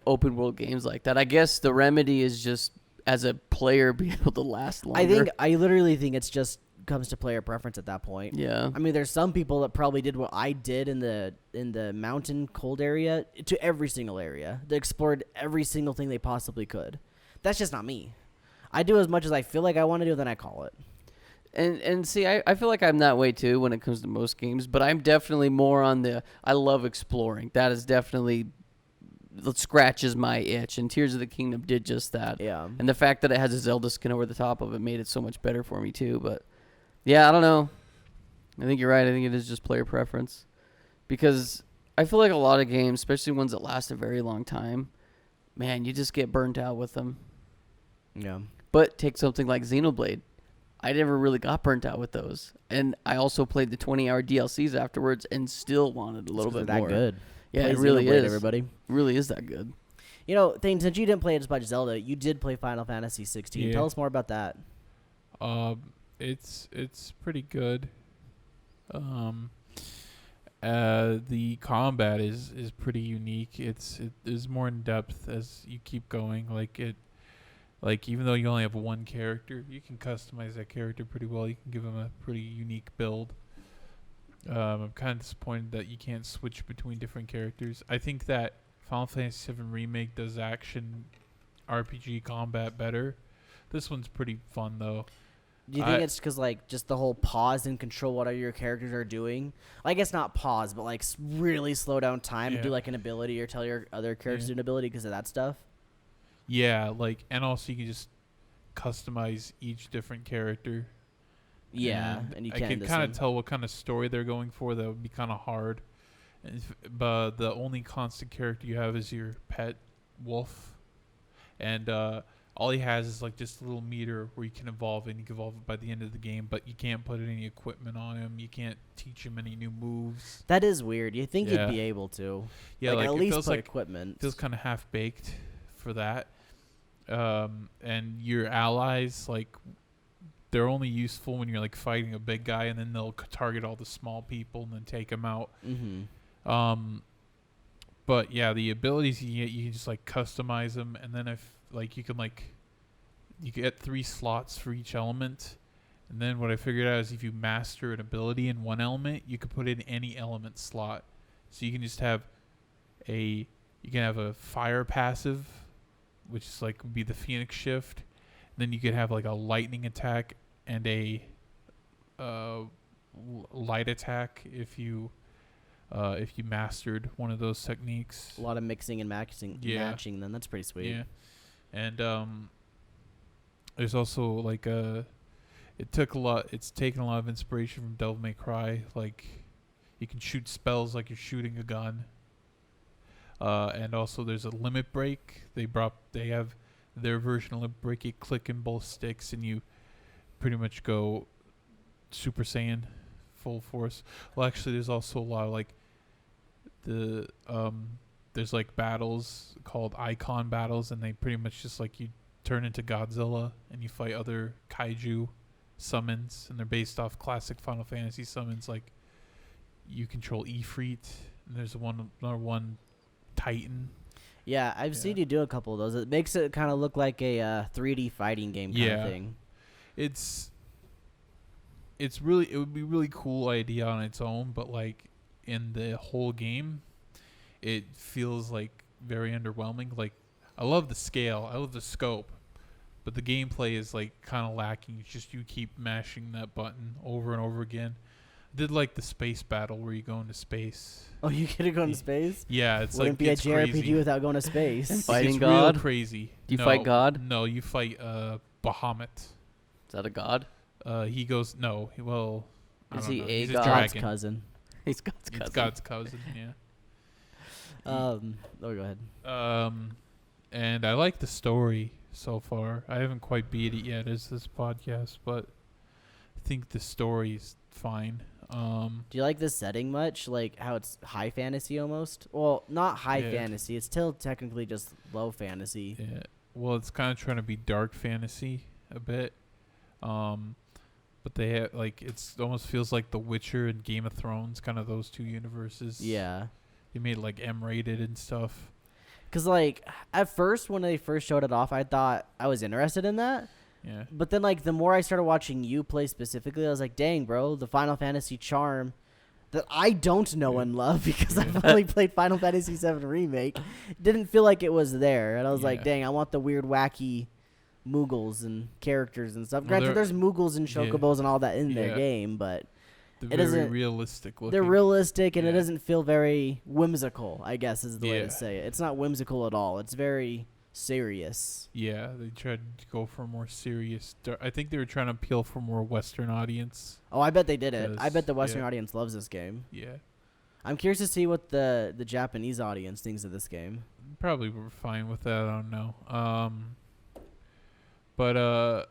open world games like that. I guess the remedy is just, as a player, be able to last longer. I literally think it's just comes to player preference at that point. Yeah. I mean, there's some people that probably did what I did in the mountain cold area to every single area. They explored every single thing they possibly could. That's just not me. I do as much as I feel like I want to do, then I call it. And see, I feel like I'm that way too when it comes to most games, but I'm definitely more on I love exploring. That is definitely scratches my itch, and Tears of the Kingdom did just that. Yeah. And the fact that it has a Zelda skin over the top of it made it so much better for me too. But yeah, I don't know. I think you're right. I think it is just player preference, because I feel like a lot of games, especially ones that last a very long time, man, you just get burnt out with them. Yeah. But take something like Xenoblade. I never really got burnt out with those. And I also played the 20-hour DLCs afterwards and still wanted a little bit more. That good. Yeah, Play it really Xenoblade, is. everybody. It really is that good. You know, Thane, since you didn't play it as much Zelda, you did play Final Fantasy 16. Yeah. Tell us more about that. It's pretty good. The combat is pretty unique. It is more in depth as you keep going. Like even though you only have one character, you can customize that character pretty well. You can give him a pretty unique build. I'm kind of disappointed that you can't switch between different characters. I think that Final Fantasy VII Remake does action RPG combat better. This one's pretty fun though. Do you think it's because, like, just the whole pause and control what your characters are doing? I guess not pause, but, like, really slow down time and do, like, an ability or tell your other characters to do an ability because of that stuff? Yeah, like, and also you can just customize each different character. Yeah, and you I can kind of tell what kind of story they're going for. That would be kind of hard. But the only constant character you have is your pet wolf. And all he has is like just a little meter where you can evolve, and you can evolve it by the end of the game, but you can't put any equipment on him. You can't teach him any new moves. That is weird. You think you'd be able to. Yeah, like at it least feels put like equipment. Feels kind of half-baked for that. And your allies, like, they're only useful when you're like fighting a big guy, and then they'll target all the small people and then take them out. Mm-hmm. But yeah, the abilities you get, you can just like customize them, and then if like you get 3 slots for each element. And then what I figured out is if you master an ability in one element, you could put in any element slot. So you can just have a fire passive, which is like would be the Phoenix Shift. And then you could have like a lightning attack and a light attack if you mastered one of those techniques. A lot of mixing and matching then. That's pretty sweet. Yeah. And there's also like it's taken a lot of inspiration from Devil May Cry. Like you can shoot spells like you're shooting a gun. And also there's a limit break. They have their version of limit break. You click in both sticks and you pretty much go Super Saiyan full force. Well, actually, there's also a lot of like there's like battles called icon battles, and they pretty much just like you turn into Godzilla and you fight other kaiju summons, and they're based off classic Final Fantasy summons. Like you control Ifrit, and there's another one Titan. Yeah, I've seen you do a couple of those. It makes it kind of look like a 3D fighting game kind of thing. It's really, it would be a really cool idea on its own, but like in the whole game, it feels like very underwhelming. Like I love the scale, I love the scope, but the gameplay is like kind of lacking. It's just you keep mashing that button over and over again. I did like the space battle where you go into space. Oh, you get to go into space? Yeah, it's Wouldn't like be a it's JRPG crazy. without going to space. And fighting It's God? real crazy. Do you fight God? No, you fight Bahamut. Is that a god? He goes no. Well, I Is don't he know. a He's god? a God's dragon. cousin. He's God's cousin. It's God's cousin. Yeah. Oh, go ahead. And I like the story so far. I haven't quite beat it yet as this podcast, but I think the story is fine. Do you like this setting much? Like how it's high fantasy almost? Well, not high fantasy. It's still technically just low fantasy. Yeah. Well, it's kind of trying to be dark fantasy a bit. But they have, like, it's almost feels like The Witcher and Game of Thrones, kind of those two universes. Yeah. They made it like M-rated and stuff. Because, like, at first, when they first showed it off, I thought I was interested in that. Yeah. But then, like, the more I started watching you play specifically, I was like, dang, bro, the Final Fantasy charm that I don't know and love because I've only played Final Fantasy VII Remake didn't feel like it was there. And I was like, dang, I want the weird, wacky Moogles and characters and stuff. Well, Granted, there's Moogles and Chocobos and all that in their game, but They're it very doesn't- realistic looking. they're realistic and it Yeah. doesn't feel very whimsical, I guess is the way Yeah. to say it. It's not whimsical at all. It's very serious. Yeah, they tried to go for a more serious. I think they were trying to appeal for more Western audience. Oh, I bet they did it. I bet the Western yeah. audience loves this game. Yeah. I'm curious to see what the Japanese audience thinks of this game. Probably were fine with that. I don't know. But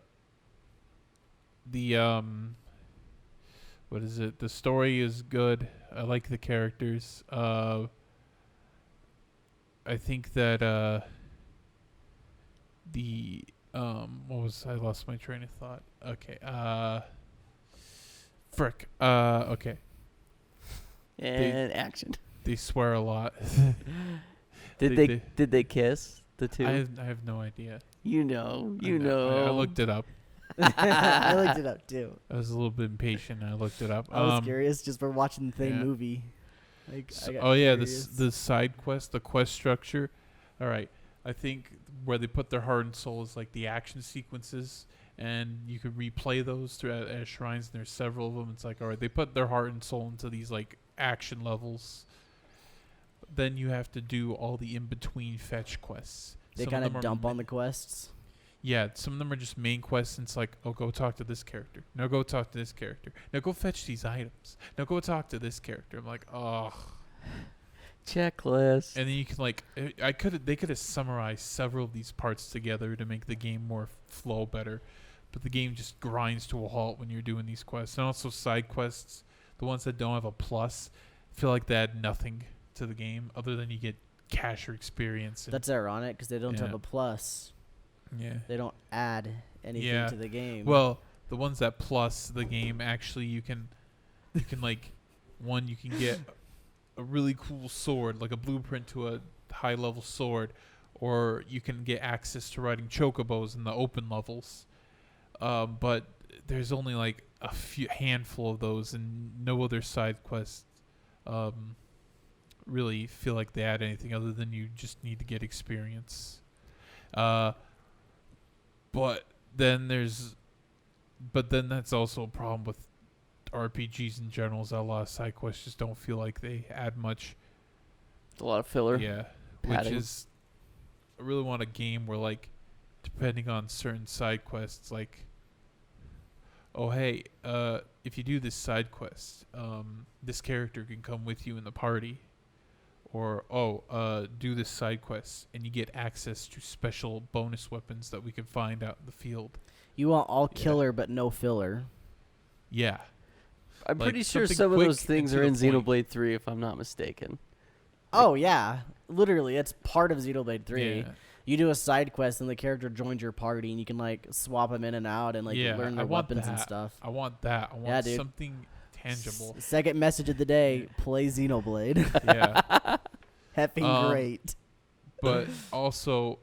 what is it? The story is good. I like the characters. I think that I lost my train of thought. Okay. Frick. Okay. And action. They swear a lot. Did they kiss the two? I have no idea. You know. I looked it up. I looked it up too. I was a little bit impatient. I looked it up. I was curious just for watching the same yeah. movie. Like, So, I got the curious. side quest, the quest structure. All right, I think where they put their heart and soul is like the action sequences, and you could replay those throughout at shrines. And there's several of them. It's like, all right, they put their heart and soul into these like action levels. Then you have to do all the in between fetch quests. They Some kind them of are dump on the quests. Yeah, some of them are just main quests. And it's like, oh, go talk to this character. No, go talk to this character. No, go fetch these items. No, go talk to this character. I'm like, oh. Checklist. And then you can like, they could have summarized several of these parts together to make the game more flow better, but the game just grinds to a halt when you're doing these quests. And also side quests, the ones that don't have a plus, feel like they add nothing to the game other than you get cash or experience. And That's ironic because they don't have Yeah. a plus. yeah. They don't add anything Yeah. to the game. Well, the ones that plus the game actually you can like you can get a really cool sword, like a blueprint to a high level sword, or you can get access to riding chocobos in the open levels. But there's only like a handful of those, and no other side quests really feel like they add anything other than you just need to get experience. But then that's also a problem with RPGs in general, is that a lot of side quests just don't feel like they add much. A lot of filler. Yeah, padding. which is, I really want a game where, like, depending on certain side quests, like, oh hey, if you do this side quest, this character can come with you in the party, or do this side quest and you get access to special bonus weapons that we can find out in the field. you want all Yeah. killer but no filler. Yeah. I'm Like, pretty sure something some of quick those things and are to in the point. Xenoblade 3, if I'm not mistaken. Oh yeah, literally, it's part of Xenoblade 3. Yeah. You do a side quest and the character joins your party, and you can like swap them in and out and like Yeah, learn I their want weapons and that. stuff. I want that. I want Yeah, dude. something tangible. Second message of the day: play Xenoblade. Yeah. Heffing great. But also,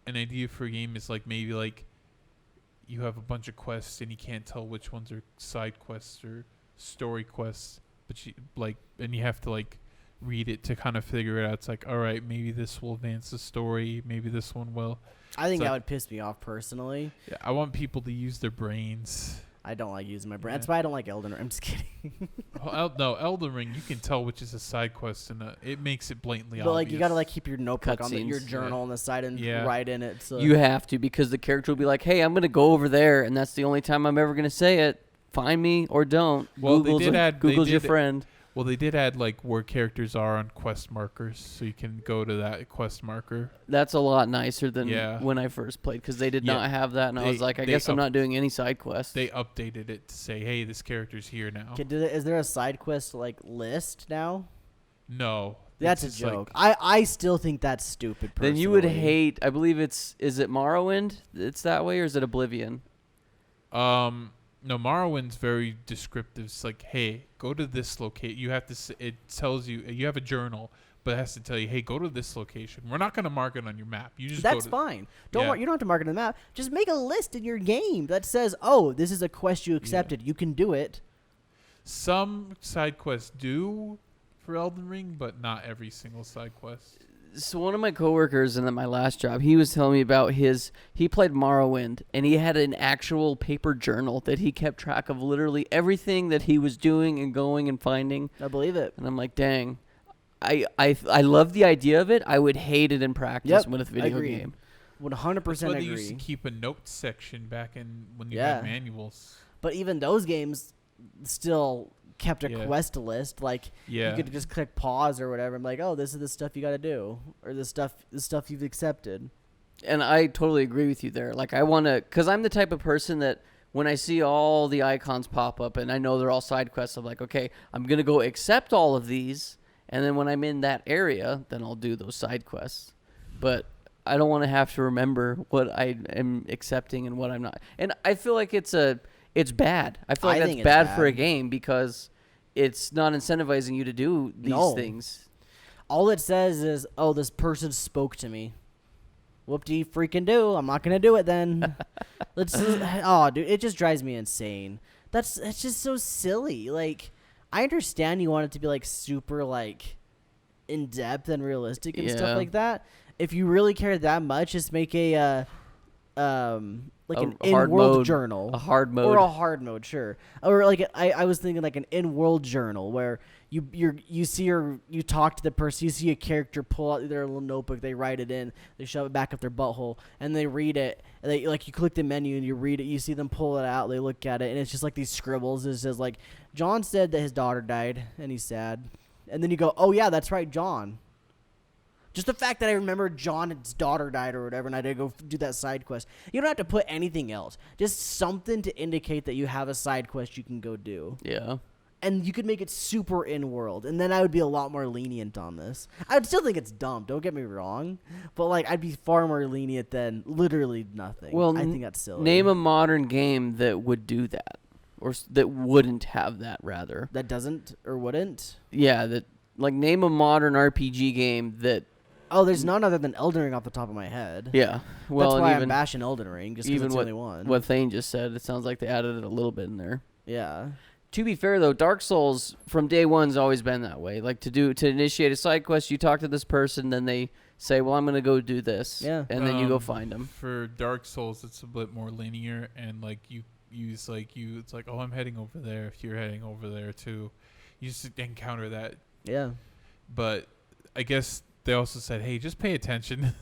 an idea for a game is like maybe like you have a bunch of quests and you can't tell which ones are side quests or story quests, but you like, and you have to like read it to kind of figure it out. It's like, all right, maybe this will advance the story, maybe this one will. I think So- that would piss me off personally. Yeah, I want people to use their brains. I don't like using my brain. Yeah. That's why I don't like Elden Ring. I'm just kidding. No, Elden Ring, you can tell which is a side quest, and it makes it blatantly But obvious. like you gotta like keep your notebook on your Cutscenes. journal on the side and Yeah. write in it. So You have to, because the character will be like, hey, I'm going to go over there, and that's the only time I'm ever going to say it. Find me or don't. Well, they Google's, did add- they Google's your did- friend. Well, they did add like where characters are on quest markers, so you can go to that quest marker. That's a lot nicer than Yeah. when I first played, because they did Yeah. not have that, and I They- was like, I they guess I'm up- not doing any side quests. They updated it to say, hey, this character's here now. Is there a side quest like list now? No. That's a it's just, like, joke. I still think that's stupid. Then you would personally. hate, I believe is it Morrowind? It's that way, or is it Oblivion? No, Morrowind's very descriptive. It's like, hey, go to this location. You have to. It tells you you have a journal, but it has to tell you, hey, go to this location. We're not gonna mark it on your map. You just That's go to, fine. Don't Yeah. you don't have to mark it on the map. Just make a list in your game that says, "Oh, this is a quest you accepted. You can do it." Some side quests do for Elden Ring, but not every single side quest. So one of my coworkers in my last job, he was telling me about he played Morrowind, and he had an actual paper journal that he kept track of literally everything that he was doing and going and finding. I believe it. And I'm like, dang, I love the idea of it. I would hate it in practice Yep, with a video agreed. game. 100% That's why they used to agree. keep a note section back in when you Yeah. had manuals. But even those games still kept a Yeah. quest list. Like Yeah. you could just click pause or whatever. I'm like, "Oh, this is the stuff you got to do, or the stuff you've accepted." And I totally agree with you there. Like, I want to, because I'm the type of person that when I see all the icons pop up and I know they're all side quests, I'm like, okay, I'm going to go accept all of these. And then when I'm in that area, then I'll do those side quests. But I don't want to have to remember what I am accepting and what I'm not. And I feel like it's bad. I feel like I that's think it's bad for a bad. game because it's not incentivizing you to do these No. things. All it says is, "Oh, this person spoke to me." Whoop-de freaking do. I'm not gonna do it then. Oh, dude, it just drives me insane. It's just so silly. Like, I understand you want it to be like super like in depth and realistic and Yeah. stuff like that. If you really care that much, just make a like A an hard in-world mode. journal. A hard mode. Or a hard mode, sure. Or like I was thinking like an in-world journal where you talk to the person, you see a character pull out their little notebook, they write it in, they shove it back up their butthole, and they read it. And they like you click the menu and you read it, you see them pull it out, they look at it, and it's just like these scribbles. It says like, John said that his daughter died and he's sad. And then you go, oh yeah, that's right, John. Just the fact that I remember John's daughter died or whatever, and I had to go do that side quest. You don't have to put anything else. Just something to indicate that you have a side quest you can go do. Yeah. And you could make it super in-world, and then I would be a lot more lenient on this. I would still think it's dumb, don't get me wrong. But, like, I'd be far more lenient than literally nothing. Well, I think that's silly. Name a modern game that would do that, or that wouldn't have that, rather. That doesn't or wouldn't? Yeah, that like name a modern RPG game that. Oh, there's none other than Elden Ring off the top of my head. Yeah, well, that's and why even I'm bashing Elden Ring, just because even it's the what only one. what Thane just said, it sounds like they added it a little bit in there. Yeah. To be fair though, Dark Souls from day one's always been that way. Like to initiate a side quest, you talk to this person, then they say, "Well, I'm gonna go do this," Yeah. and then you go find them. For Dark Souls, it's a bit more linear, and like you use it's like, oh, I'm heading over there. If you're heading over there too, you just encounter that. Yeah. But I guess they also said, hey, just pay attention.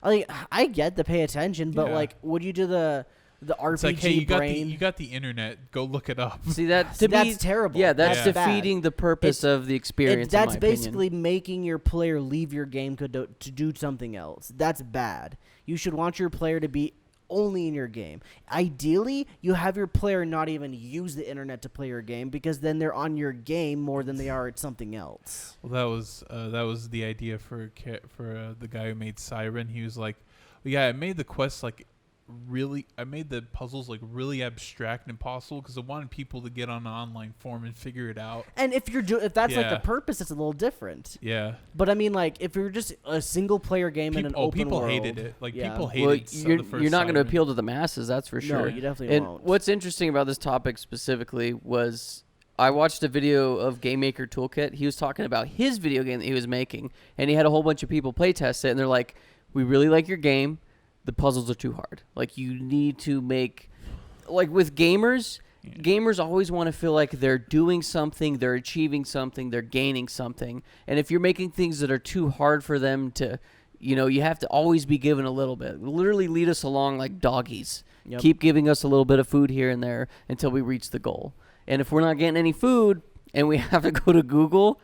I get the pay attention, but Yeah. like, would you do the RPG It's like, hey, you brain? got the internet. Go look it up. See that to That's me, terrible. Yeah, that's Yeah. defeating the purpose of the experience. That's in my opinion. basically making your player leave your game to do something else. That's bad. You should want your player to be only in your game. Ideally, you have your player not even use the internet to play your game because then they're on your game more than they are at something else. Well, that was the idea for the guy who made Siren. He was like, yeah, I made the quest I made the puzzles like really abstract and impossible because I wanted people to get on an online forum and figure it out. And if that's like the purpose, it's a little different. Yeah. But I mean, like if you're just a single player game in an open people world, hated it. Like people Well, hated. you're, the first you're not going to Siren. appeal to the masses, that's for sure. No, you definitely and won't. what's interesting about this topic specifically was I watched a video of Game Maker Toolkit. He was talking about his video game that he was making, and he had a whole bunch of people play test it, and they're like, "We really like your game. The puzzles are too hard. Like you need to make, like with gamers, gamers always want to feel like they're doing something, they're achieving something, they're gaining something. And if you're making things that are too hard for them to, you have to always be given a little bit. Literally lead us along like doggies. Yep. Keep giving us a little bit of food here and there until we reach the goal. And if we're not getting any food and we have to go to Google,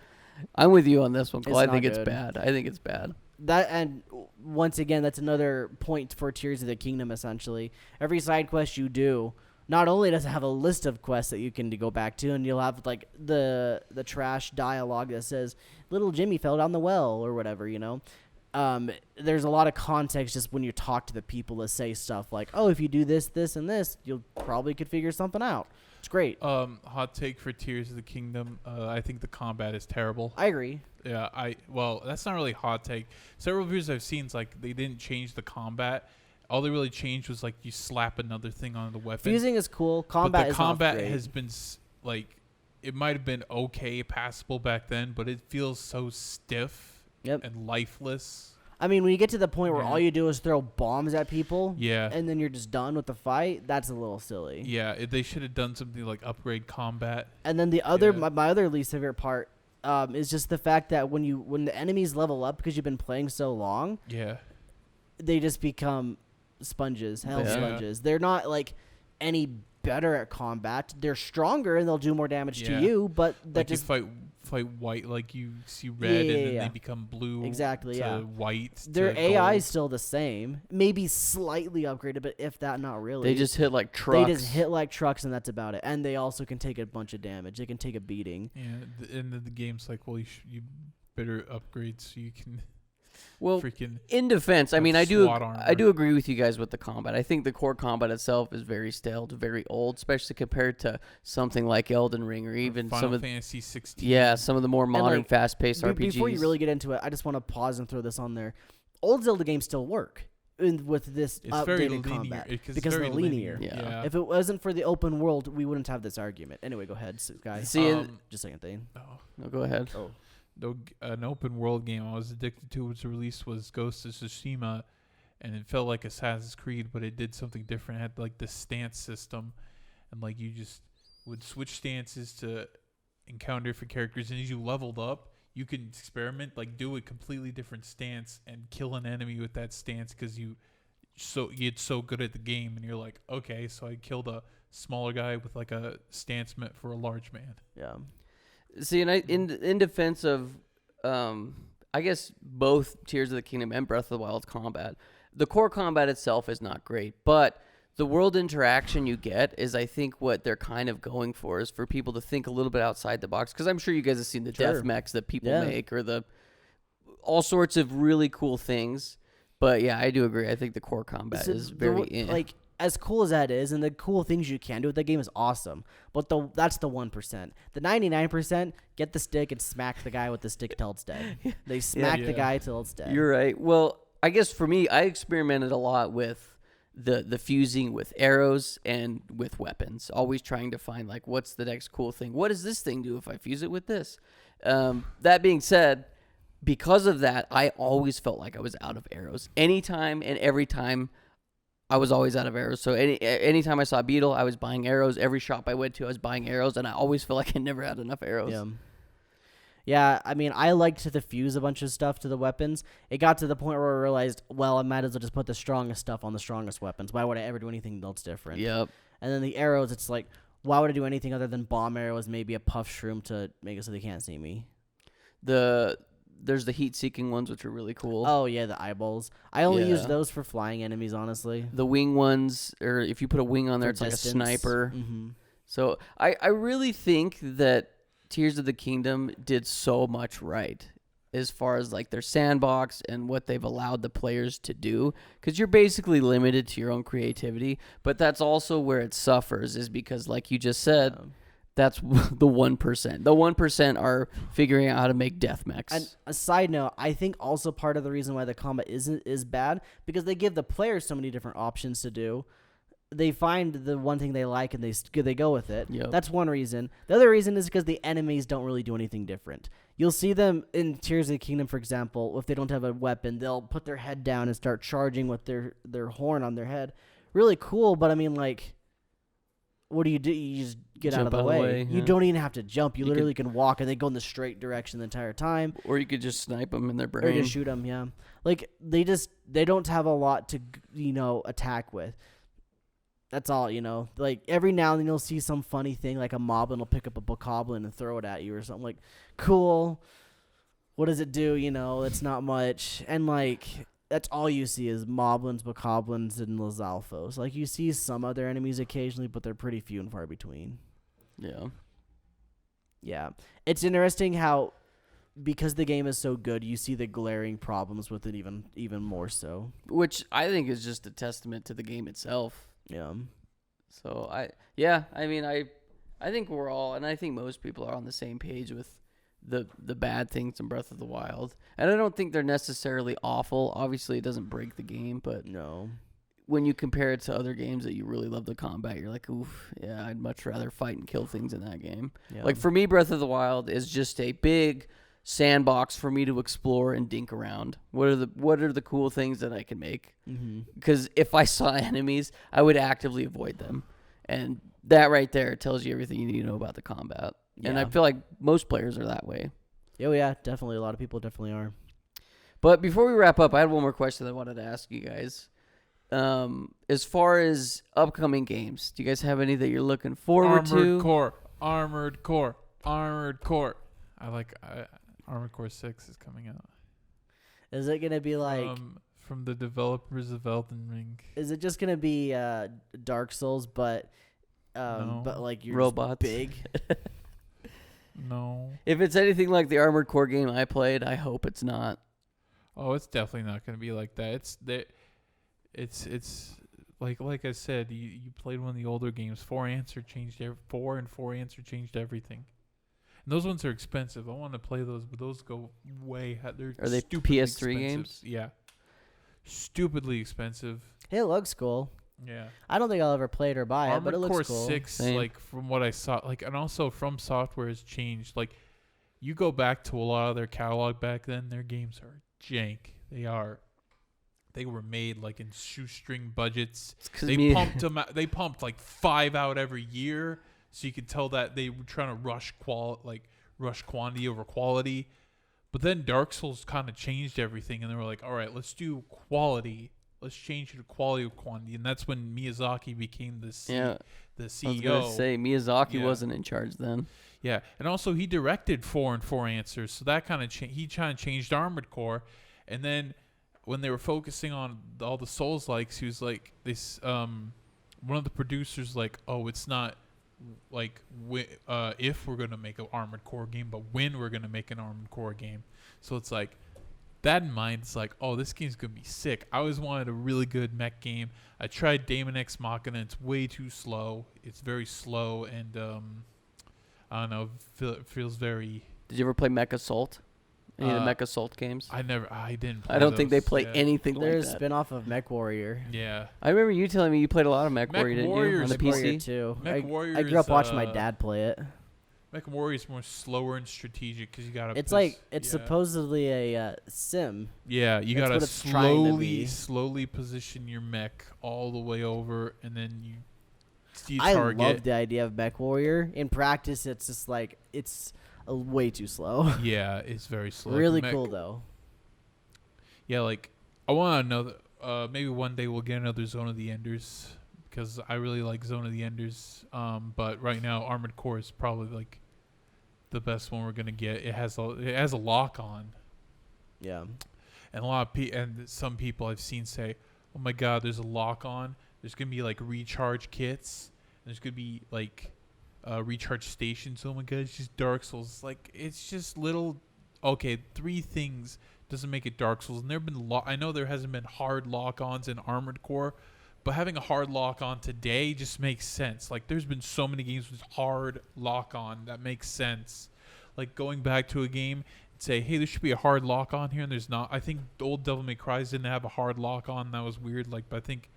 I'm with you on this one, Cole. I think it's bad. I think it's bad. That, and once again, that's another point for Tears of the Kingdom, essentially. Every side quest you do, not only does it have a list of quests that you can go back to, and you'll have like the trash dialogue that says, little Jimmy fell down the well, or whatever, there's a lot of context just when you talk to the people that say stuff like, oh, if you do this, this, and this, you'll probably could figure something out. It's great. Hot take for Tears of the Kingdom. I think the combat is terrible. I agree. Yeah, well, that's not really a hot take. Several videos I've seen, it's like they didn't change the combat. All they really changed was like you slap another thing on the weapon. Fusing is cool. Combat but the is combat not great. has been like, it might have been okay, passable back then, but it feels so stiff and lifeless. I mean, when you get to the point where all you do is throw bombs at people, and then you're just done with the fight, that's a little silly. Yeah, they should have done something like upgrade combat. And then the other, my other least favorite part is just the fact that when the enemies level up because you've been playing so long, they just become sponges, sponges. They're not like any better at combat. They're stronger and they'll do more damage to you, but that like just you fight white, like you see red and then they become blue. Exactly, to white. Their to AI is gold. still the same, maybe slightly upgraded, but if that, not really. They just hit like trucks. They just hit like trucks, and that's about it. And they also can take a bunch of damage. They can take a beating. Yeah, and the game's like, well, you better upgrade so you can. Well, freaking in defense, I mean, I do agree with you guys with the combat. I think the core combat itself is very stale, very old, especially compared to something like Elden Ring or even Final Fantasy 16. Yeah, some of the more modern, fast-paced RPGs. Before you really get into it, I just want to pause and throw this on there. Old Zelda games still work with this updated combat because they're linear. Yeah. If it wasn't for the open world, we wouldn't have this argument. Anyway, go ahead, guys. See, just a second thing. No, go ahead. An open world game I was addicted to was released was Ghost of Tsushima, and it felt like Assassin's Creed, but it did something different. It had like the stance system, and like you just would switch stances to encounter different characters, and as you leveled up, you can experiment, like do a completely different stance and kill an enemy with that stance because you get so good at the game, and you're like, okay, so I killed a smaller guy with like a stance meant for a large man. Yeah. See, and in defense of, I guess both Tears of the Kingdom and Breath of the Wild combat, the core combat itself is not great, but the world interaction you get is, I think, what they're kind of going for is for people to think a little bit outside the box. Because I'm sure you guys have seen the death mechs that people make, or the all sorts of really cool things. But yeah, I do agree. I think the core combat is very like. As cool as that is, and the cool things you can do with that game is awesome, but that's the 1%. The 99%, get the stick and smack the guy with the stick till it's dead. They smack the guy till it's dead. You're right. Well, I guess for me, I experimented a lot with the fusing with arrows and with weapons, always trying to find like what's the next cool thing. What does this thing do if I fuse it with this? That being said, because of that, I always felt like I was out of arrows. Anytime and every time, I was always out of arrows. So anytime I saw a beetle, I was buying arrows. Every shop I went to, I was buying arrows, and I always feel like I never had enough arrows. Yeah, I mean, I liked to fuse a bunch of stuff to the weapons. It got to the point where I realized, well, I might as well just put the strongest stuff on the strongest weapons. Why would I ever do anything else different? Yep. And then the arrows, it's like, why would I do anything other than bomb arrows, maybe a puff shroom to make it so they can't see me? The there's the heat-seeking ones, which are really cool. Oh yeah, the eyeballs. I only use Yeah. those for flying enemies, honestly. The wing ones, or if you put a wing on there, For it's distance. like a sniper. Mm-hmm. So I really think that Tears of the Kingdom did so much right as far as like their sandbox and what they've allowed the players to do, because you're basically limited to your own creativity. But that's also where it suffers, is because like you just said, that's the 1%. The 1% are figuring out how to make death mechs. And a side note, I think also part of the reason why the combat is bad, because they give the players so many different options to do. They find the one thing they like and they go with it. Yep. That's one reason. The other reason is because the enemies don't really do anything different. You'll see them in Tears of the Kingdom, for example. If they don't have a weapon, they'll put their head down and start charging with their horn on their head. Really cool, but I mean, like, what do? You just get out of the way. You yeah. don't even have to jump. You You literally can walk, and they go in the straight direction the entire time. Or you could just snipe them in their brain. Or just shoot them, yeah. Like, they don't have a lot to, attack with. That's all, Like, every now and then you'll see some funny thing, like a moblin will pick up a bokoblin and throw it at you or something. Like, cool. What does it do? It's not much. And, like, that's all you see is moblins, bokoblins, and Lizalfos. Like, you see some other enemies occasionally, but they're pretty few and far between. Yeah. Yeah. It's interesting how, because the game is so good, you see the glaring problems with it even more so. Which I think is just a testament to the game itself. Yeah. So I think we're all, and I think most people are on the same page with the bad things in Breath of the Wild. And I don't think they're necessarily awful. Obviously, it doesn't break the game, but No. when you compare it to other games that you really love the combat, you're like, oof, yeah, I'd much rather fight and kill things in that game. Yeah. Like, for me, Breath of the Wild is just a big sandbox for me to explore and dink around. What are the cool things that I can make? Because if I saw enemies, I would actively avoid them, and that right there tells you everything you need to know about the combat. And I Yeah. feel like most players are that way. Oh yeah, definitely. A lot of people definitely are. But before we wrap up, I had one more question I wanted to ask you guys. As far as upcoming games, do you guys have any that you're looking forward to? Armored Core. Armored Core 6 is coming out. Is it gonna be like? From the developers of Elden Ring. Is it just gonna be Dark Souls, but No. but like you're Robots. big? No. If it's anything like the Armored Core game I played, I hope it's not. Oh, it's definitely not going to be like that. It's like I said, you played one of the older games. 4 and 4 answer changed everything. And those ones are expensive. I want to play those, but those go way. Are they stupidly PS3 expensive. games? Yeah, stupidly expensive. Hey, it looks cool. Yeah. I don't think I'll ever play it or buy it, but it Armored looks Core cool. 6, Same. like from what I saw, like, and also From Software has changed. Like, you go back to a lot of their catalog back then, their games are jank. They were made like in shoestring budgets. Pumped them out. They pumped like 5 out every year, so you could tell that they were trying to rush quantity over quality. But then Dark Souls kind of changed everything, and they were like, all right, let's do quality. Let's change it to quality of quantity. And that's when Miyazaki became the CEO. I was going to say, Miyazaki Yeah. wasn't in charge then. Yeah, and also he directed 4 and 4 Answers, so that kind of he kind of changed Armored Core. And then when they were focusing on all the Souls likes, he was like this. One of the producers like, oh, it's not like if we're gonna make an Armored Core game, but when we're gonna make an Armored Core game. So it's like that in mind. It's like, oh, this game's gonna be sick. I always wanted a really good mech game. I tried Daemon X Machina. It's way too slow. It's very slow, and I don't know. It feels very. Did you ever play Mech Assault? Any of the Mech Assault games? I didn't play I don't think they those. play Yeah. anything There's like a that. spinoff of Mech Warrior. Yeah. I remember you telling me you played a lot of Mech Mech Warrior, didn't you? Warrior's On the Mech Warrior PC? too. Mech I Warrior's, grew up watching my dad play it. Mech Warrior is more slower and strategic because you gotta. It's supposedly a sim. Yeah, you That's gotta what it's trying to be. slowly position your mech all the way over, and then you I target. love the idea of Mech Warrior. In practice, it's just like it's way too slow. Yeah, it's very slow. Really Mech- cool though. Yeah, like I want to know that maybe one day we'll get another Zone of the Enders because I really like Zone of the Enders. But right now, Armored Core is probably like the best one we're gonna get. It has a lock on. Yeah. And a lot of and some people I've seen say, "Oh my God, there's a lock on. There's gonna be like recharge kits. There's gonna be like recharge stations. Oh my God, it's just Dark Souls. Like it's just little. Okay, 3 things doesn't make it Dark Souls. And there've been I know there hasn't been hard lock-ons in Armored Core, but having a hard lock-on today just makes sense. Like there's been so many games with hard lock-on that makes sense. Like going back to a game. Say, hey, there should be a hard lock on here, and there's not. I think the old Devil May Cry didn't have a hard lock on. That was weird. Like, but I think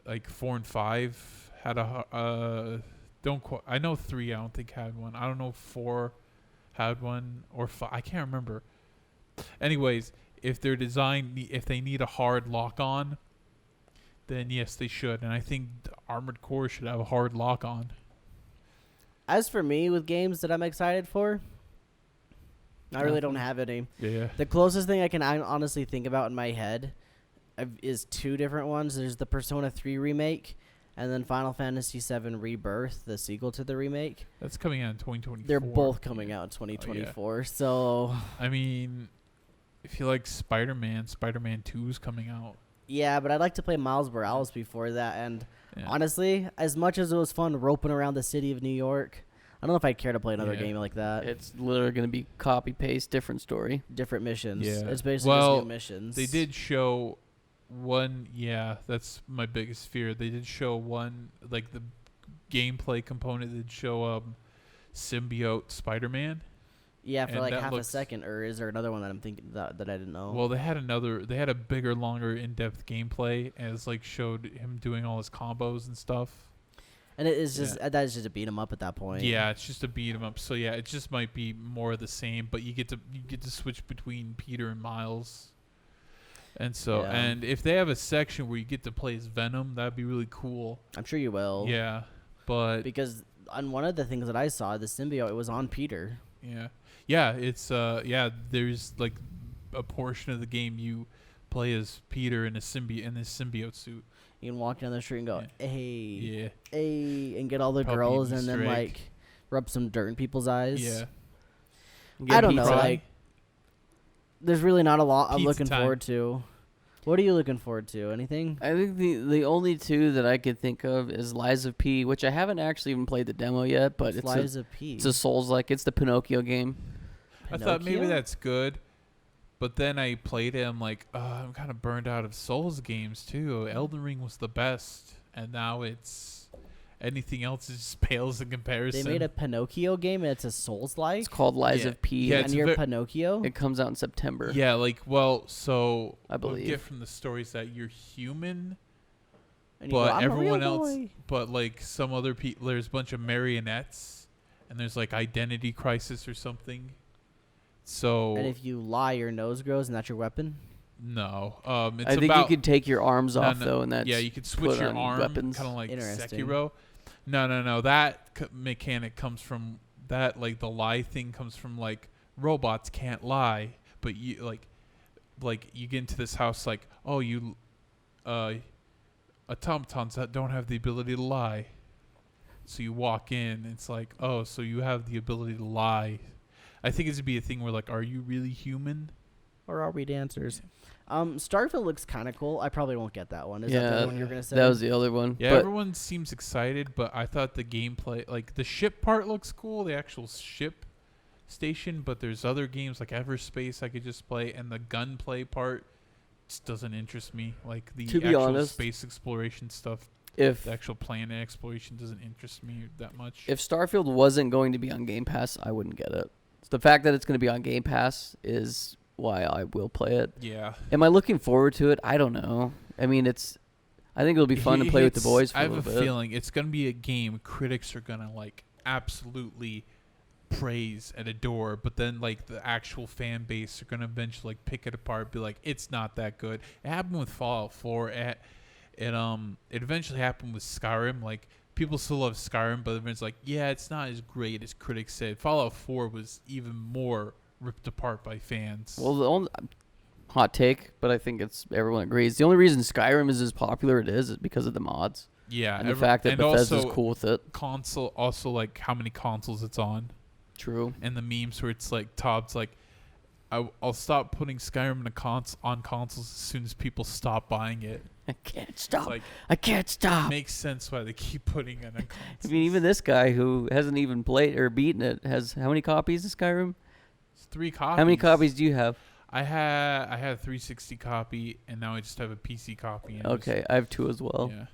like 4 and 5 had a I know 3 I don't think had one. I don't know if 4 had one or 5. I can't remember. Anyways, if they're designed, if they need a hard lock on, then yes, they should. And I think Armored Core should have a hard lock on. As for me with games that I'm excited for, I really don't have any. Yeah. The closest thing I can honestly think about in my head is 2 different ones. There's the Persona 3 remake, and then Final Fantasy 7 Rebirth, the sequel to the remake. That's coming out in 2024. They're both coming out in 2024. Yeah. So, I mean, if you like Spider-Man, Spider-Man 2 is coming out. Yeah, but I'd like to play Miles Morales before that. And honestly, as much as it was fun roping around the city of New York, I don't know if I'd care to play another game like that. It's literally going to be copy-paste, different story. Different missions. Yeah. It's basically just new missions. They did show one, that's my biggest fear. They did show one, like the gameplay component did show symbiote Spider-Man. Yeah, for like half a second, or is there another one that I'm thinking that I didn't know? Well, they had a bigger, longer, in-depth gameplay as like showed him doing all his combos and stuff. And it is just that's just a beat 'em up at that point. Yeah, it's just a beat 'em up. So yeah, it just might be more of the same, but you get to switch between Peter and Miles. And so and if they have a section where you get to play as Venom, that'd be really cool. I'm sure you will. Yeah, but because on one of the things that I saw, the symbiote, it was on Peter. Yeah. Yeah, it's there's like a portion of the game you play as Peter in his symbiote suit. You can walk down the street and go, hey, hey, and get all the girls, and then like rub some dirt in people's eyes. Yeah. I don't know. Like, there's really not a lot I'm looking forward to. What are you looking forward to? Anything? I think the only 2 that I could think of is Lies of P, which I haven't actually even played the demo yet, but it's Lies of P. It's a Souls-like. It's the Pinocchio game. I thought maybe that's good, but then I played it. I'm like, I'm kind of burned out of Souls games too. Elden Ring was the best, and now it's anything else just pales in comparison. They made a Pinocchio game, and it's a Souls-like. It's called Lies of P. Yeah, and you're Pinocchio. It comes out in September. Yeah, so I believe. We get from the stories that you're human, and but everyone else, but like some other people, there's a bunch of marionettes, and there's like identity crisis or something. So and if you lie, your nose grows, and that's your weapon. No, it's I think you could take your arms off though, and that's you could switch your arm, kind of like Sekiro. No. That mechanic comes from that, like the lie thing comes from like robots can't lie, but you like you get into this house like automatons that don't have the ability to lie, so you walk in. It's like so you have the ability to lie. I think it's to be a thing where like, are you really human? Or are we dancers? Starfield looks kind of cool. I probably won't get that one. Is that the one you're going to say? That was the other one. Yeah, everyone seems excited, but I thought the gameplay, like the ship part looks cool, the actual ship station, but there's other games like Everspace I could just play, and the gunplay part just doesn't interest me. Like the actual space exploration stuff, the actual planet exploration doesn't interest me that much. If Starfield wasn't going to be on Game Pass, I wouldn't get it. The fact that it's going to be on Game Pass is why I will play it. Yeah. Am I looking forward to it? I don't know. I mean, I think it'll be fun to play with the boys for a little bit. I have a feeling it's going to be a game critics are going to like absolutely praise and adore, but then like the actual fan base are going to eventually like pick it apart, be like, it's not that good. It happened with Fallout 4. It eventually happened with Skyrim. Like, people still love Skyrim, but it's like, yeah, it's not as great as critics said. Fallout 4 was even more ripped apart by fans. Well, the only hot take, but I think everyone agrees. The only reason Skyrim is as popular is because of the mods. Yeah, and the fact that Bethesda's cool with it. Console, also like how many consoles it's on. True. And the memes where it's like Todd's like, I'll stop putting Skyrim on consoles as soon as people stop buying it. I can't stop. Like, I can't stop. It makes sense why they keep putting it on consoles. I mean, even this guy who hasn't even played or beaten it has how many copies of Skyrim? It's 3 copies. How many copies do you have? I had a 360 copy, and now I just have a PC copy. And Okay, I have 2 as well. Yeah.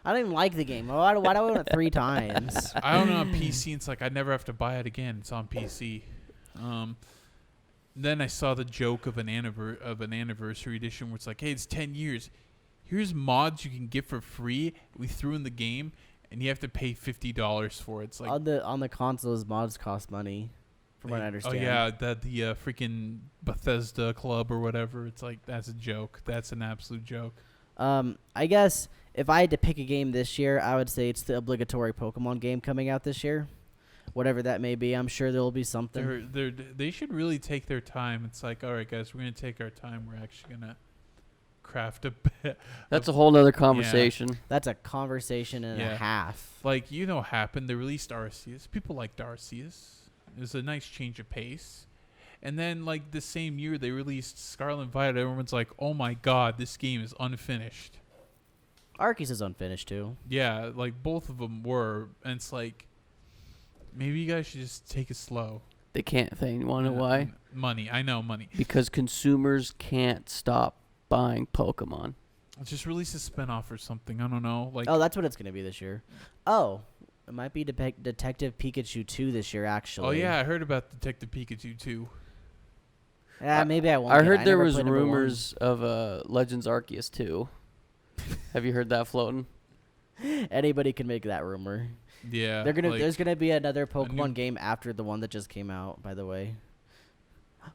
I don't even like the game. Why do I own it 3 times? I don't know on PC. It's like I never have to buy it again. It's on PC. Then I saw the joke of an anniversary edition where it's like, hey, it's 10 years. Here's mods you can get for free. We threw in the game, and you have to pay $50 for it. It's like on the consoles, mods cost money, from what I understand. Oh yeah, the freaking Bethesda Club or whatever. It's like that's a joke. That's an absolute joke. I guess if I had to pick a game this year, I would say it's the obligatory Pokemon game coming out this year. Whatever that may be, I'm sure there will be something. They should really take their time. It's like, all right, guys, we're going to take our time. We're actually going to craft a bit. That's a whole nother conversation. That's a conversation and a half. Like, what happened? They released Arceus. People liked Arceus. It was a nice change of pace. And then, like, the same year, they released Scarlet and Violet. Everyone's like, oh, my God, this game is unfinished. Arceus is unfinished, too. Yeah, like, both of them were. And it's like, maybe you guys should just take it slow. They can't. They want to know why? Money. I know, money. Because consumers can't stop buying Pokemon. Just release a spinoff or something. I don't know. Like, oh, that's what it's going to be this year. Oh, it might be Detective Pikachu 2 this year, actually. Oh, yeah, I heard about Detective Pikachu 2. Yeah, maybe I won't. I heard there was rumors of Legends Arceus 2. Have you heard that floating? Anybody can make that rumor. Yeah. There's gonna be another Pokemon game after the one that just came out, by the way.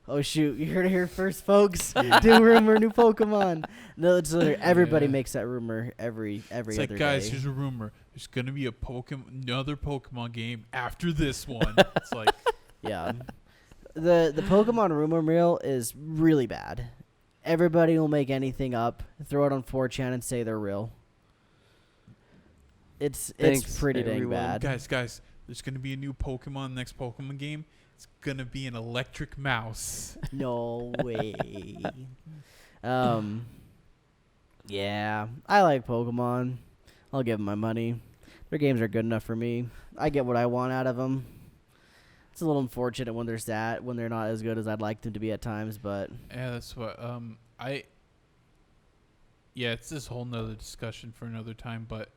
Oh shoot, you heard it here first, folks. New rumor, new Pokemon. No, it's literally everybody makes that rumor every it's other like, guys, day. here's a rumor. There's gonna be another Pokemon game after this one. It's like, yeah. The Pokemon rumor mill is really bad. Everybody will make anything up, throw it on 4chan and say they're real. It's pretty dang bad. Guys, there's gonna be a new Pokemon, next Pokemon game. It's gonna be an electric mouse. No way. Yeah, I like Pokemon. I'll give them my money. Their games are good enough for me. I get what I want out of them. It's a little unfortunate when they're not as good as I'd like them to be at times, but Yeah, that's what it's this whole nother discussion for another time, but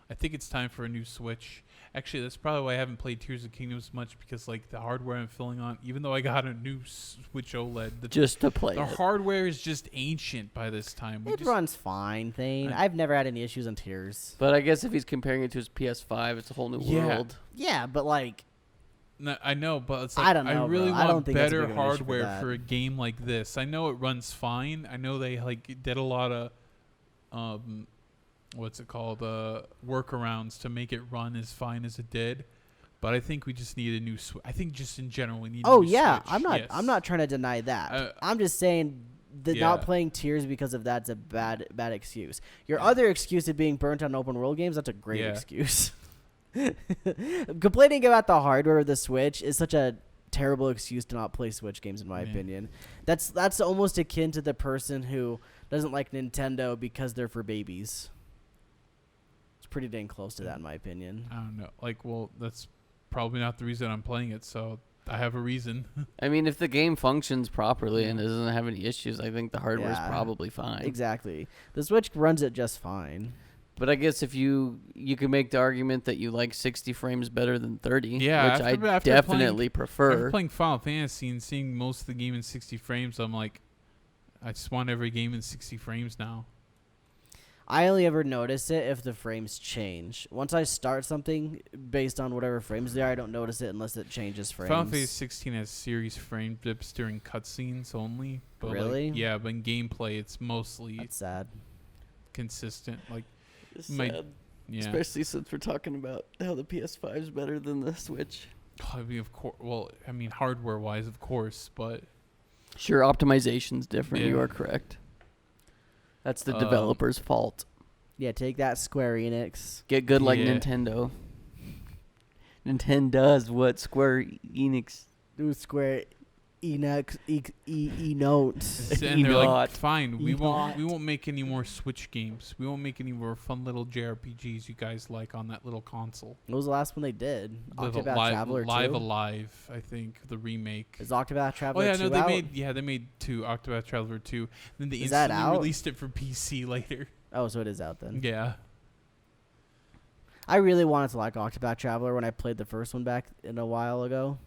I think it's time for a new Switch. Actually, that's probably why I haven't played Tears of the Kingdom as much, because like the hardware I'm filling on, even though I got a new Switch OLED, Just to play the it. hardware is just ancient by this time. it runs fine. I've never had any issues on Tears. But I guess if he's comparing it to his PS5, it's a whole new world. Yeah, but like, No, I know, but it's like, I don't know, I really bro. I want don't think that's a better big of an issue for hardware that. for a game like this. I know it runs fine. I know they like did a lot of what's it called, workarounds to make it run as fine as it did. But I think we just need a new Switch. I think just in general we need a new Switch. I'm not trying to deny that. I'm just saying that not playing Tears because of that's a bad excuse. Your other excuse of being burnt on open world games, that's a great excuse. Complaining about the hardware of the Switch is such a terrible excuse to not play Switch games, in my opinion. That's almost akin to the person who doesn't like Nintendo because they're for babies. It's pretty dang close to that, in my opinion. I don't know. Like, well, that's probably not the reason I'm playing it, so I have a reason. I mean, if the game functions properly and doesn't have any issues, I think the hardware is probably fine. Exactly. The Switch runs it just fine. But I guess if you can make the argument that you like 60 frames better than 30, which I definitely prefer. After playing Final Fantasy and seeing most of the game in 60 frames, I'm like, I just want every game in 60 frames now. I only ever notice it if the frames change. Once I start something based on whatever frames they are, I don't notice it unless it changes frames. Final Fantasy 16 has serious frame dips during cutscenes only. But really? Like, yeah, but in gameplay, it's mostly That's sad. consistent. Like, It's sad. Yeah. Especially since we're talking about how the PS5 is better than the Switch. I mean, of course. Well, I mean, hardware-wise, of course, but Sure, optimization's different. Yeah. You are correct. That's the developer's fault. Yeah, take that, Square Enix. Get good like Yeah. Nintendo. Nintendo does what Square Enix. Do Square notes. And they're like, Not. fine, we Not. won't make any more Switch games. We won't make any more fun little JRPGs you guys like on that little console. What was the last one they did? The Octopath Traveler 2? Live Alive, I think, the remake. Is Octopath Traveler 2 Oh yeah, no, out? they made 2, Octopath Traveler 2. Then they Is that instantly out? released it for PC later. Oh, so it is out then. Yeah. I really wanted to like Octopath Traveler when I played the first one back in a while ago.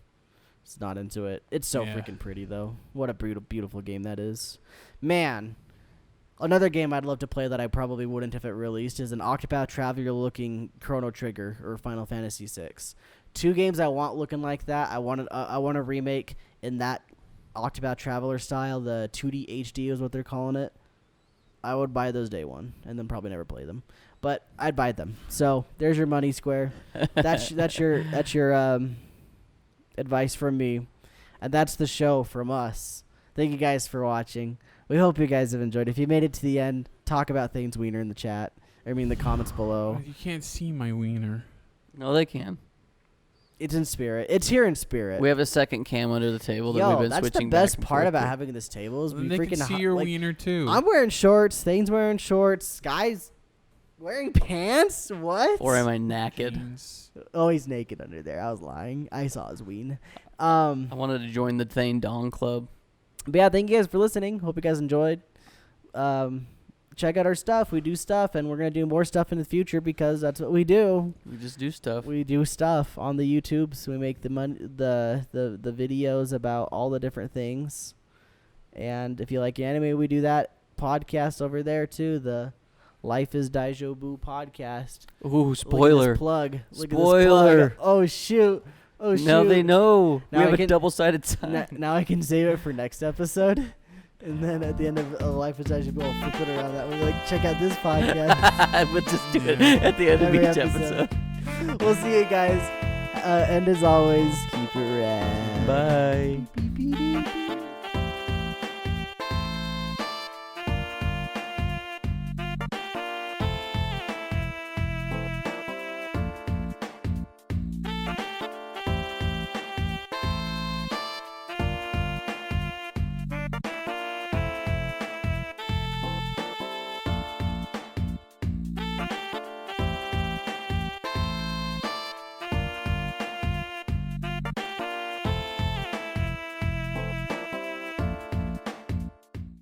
It's not into it. It's so Yeah. freaking pretty though. What a beautiful game that is. Man, another game I'd love to play that I probably wouldn't if it released is an Octopath Traveler looking Chrono Trigger or Final Fantasy VI. 2 games I want looking like that. I want a remake in that Octopath Traveler style. The 2D HD is what they're calling it. I would buy those day one and then probably never play them, but I'd buy them. So there's your money, Square. That's your advice from me, and that's the show from us. Thank you guys for watching. We hope you guys have enjoyed. If you made it to the end, talk about things wiener in the chat. The comments below. You can't see my wiener. No, they can. It's in spirit. It's here in spirit. We have a second cam under the table that Yo, we've been that's the switching best back and part forth about to. having this table is we Then they freaking can see hot- your like, wiener too. I'm wearing shorts. Thane's wearing shorts. Guy's wearing pants. What? Or am I naked? Jeans. Oh, he's naked under there. I was lying. I saw his ween. I wanted to join the Thane Dong Club. But yeah, thank you guys for listening. Hope you guys enjoyed. Check out our stuff. We do stuff, and we're gonna do more stuff in the future because that's what we do. We just do stuff. We do stuff on the YouTube, so we make the videos about all the different things. And if you like anime, we do that podcast over there too. The Life is Daijobu podcast. Ooh, Look spoiler. at this plug. Look at this Spoiler. plug. Oh shoot. Oh shoot. Now they know. Now we I have a can- double-sided sign. Now I can save it for next episode. And then at the end of Life is Daijobu, I'll flip it around that way. Like, check out this podcast. But just do it at the end of Every each episode. episode. We'll see you guys. And as always, keep it rad. Bye. Beep, beep, beep, beep.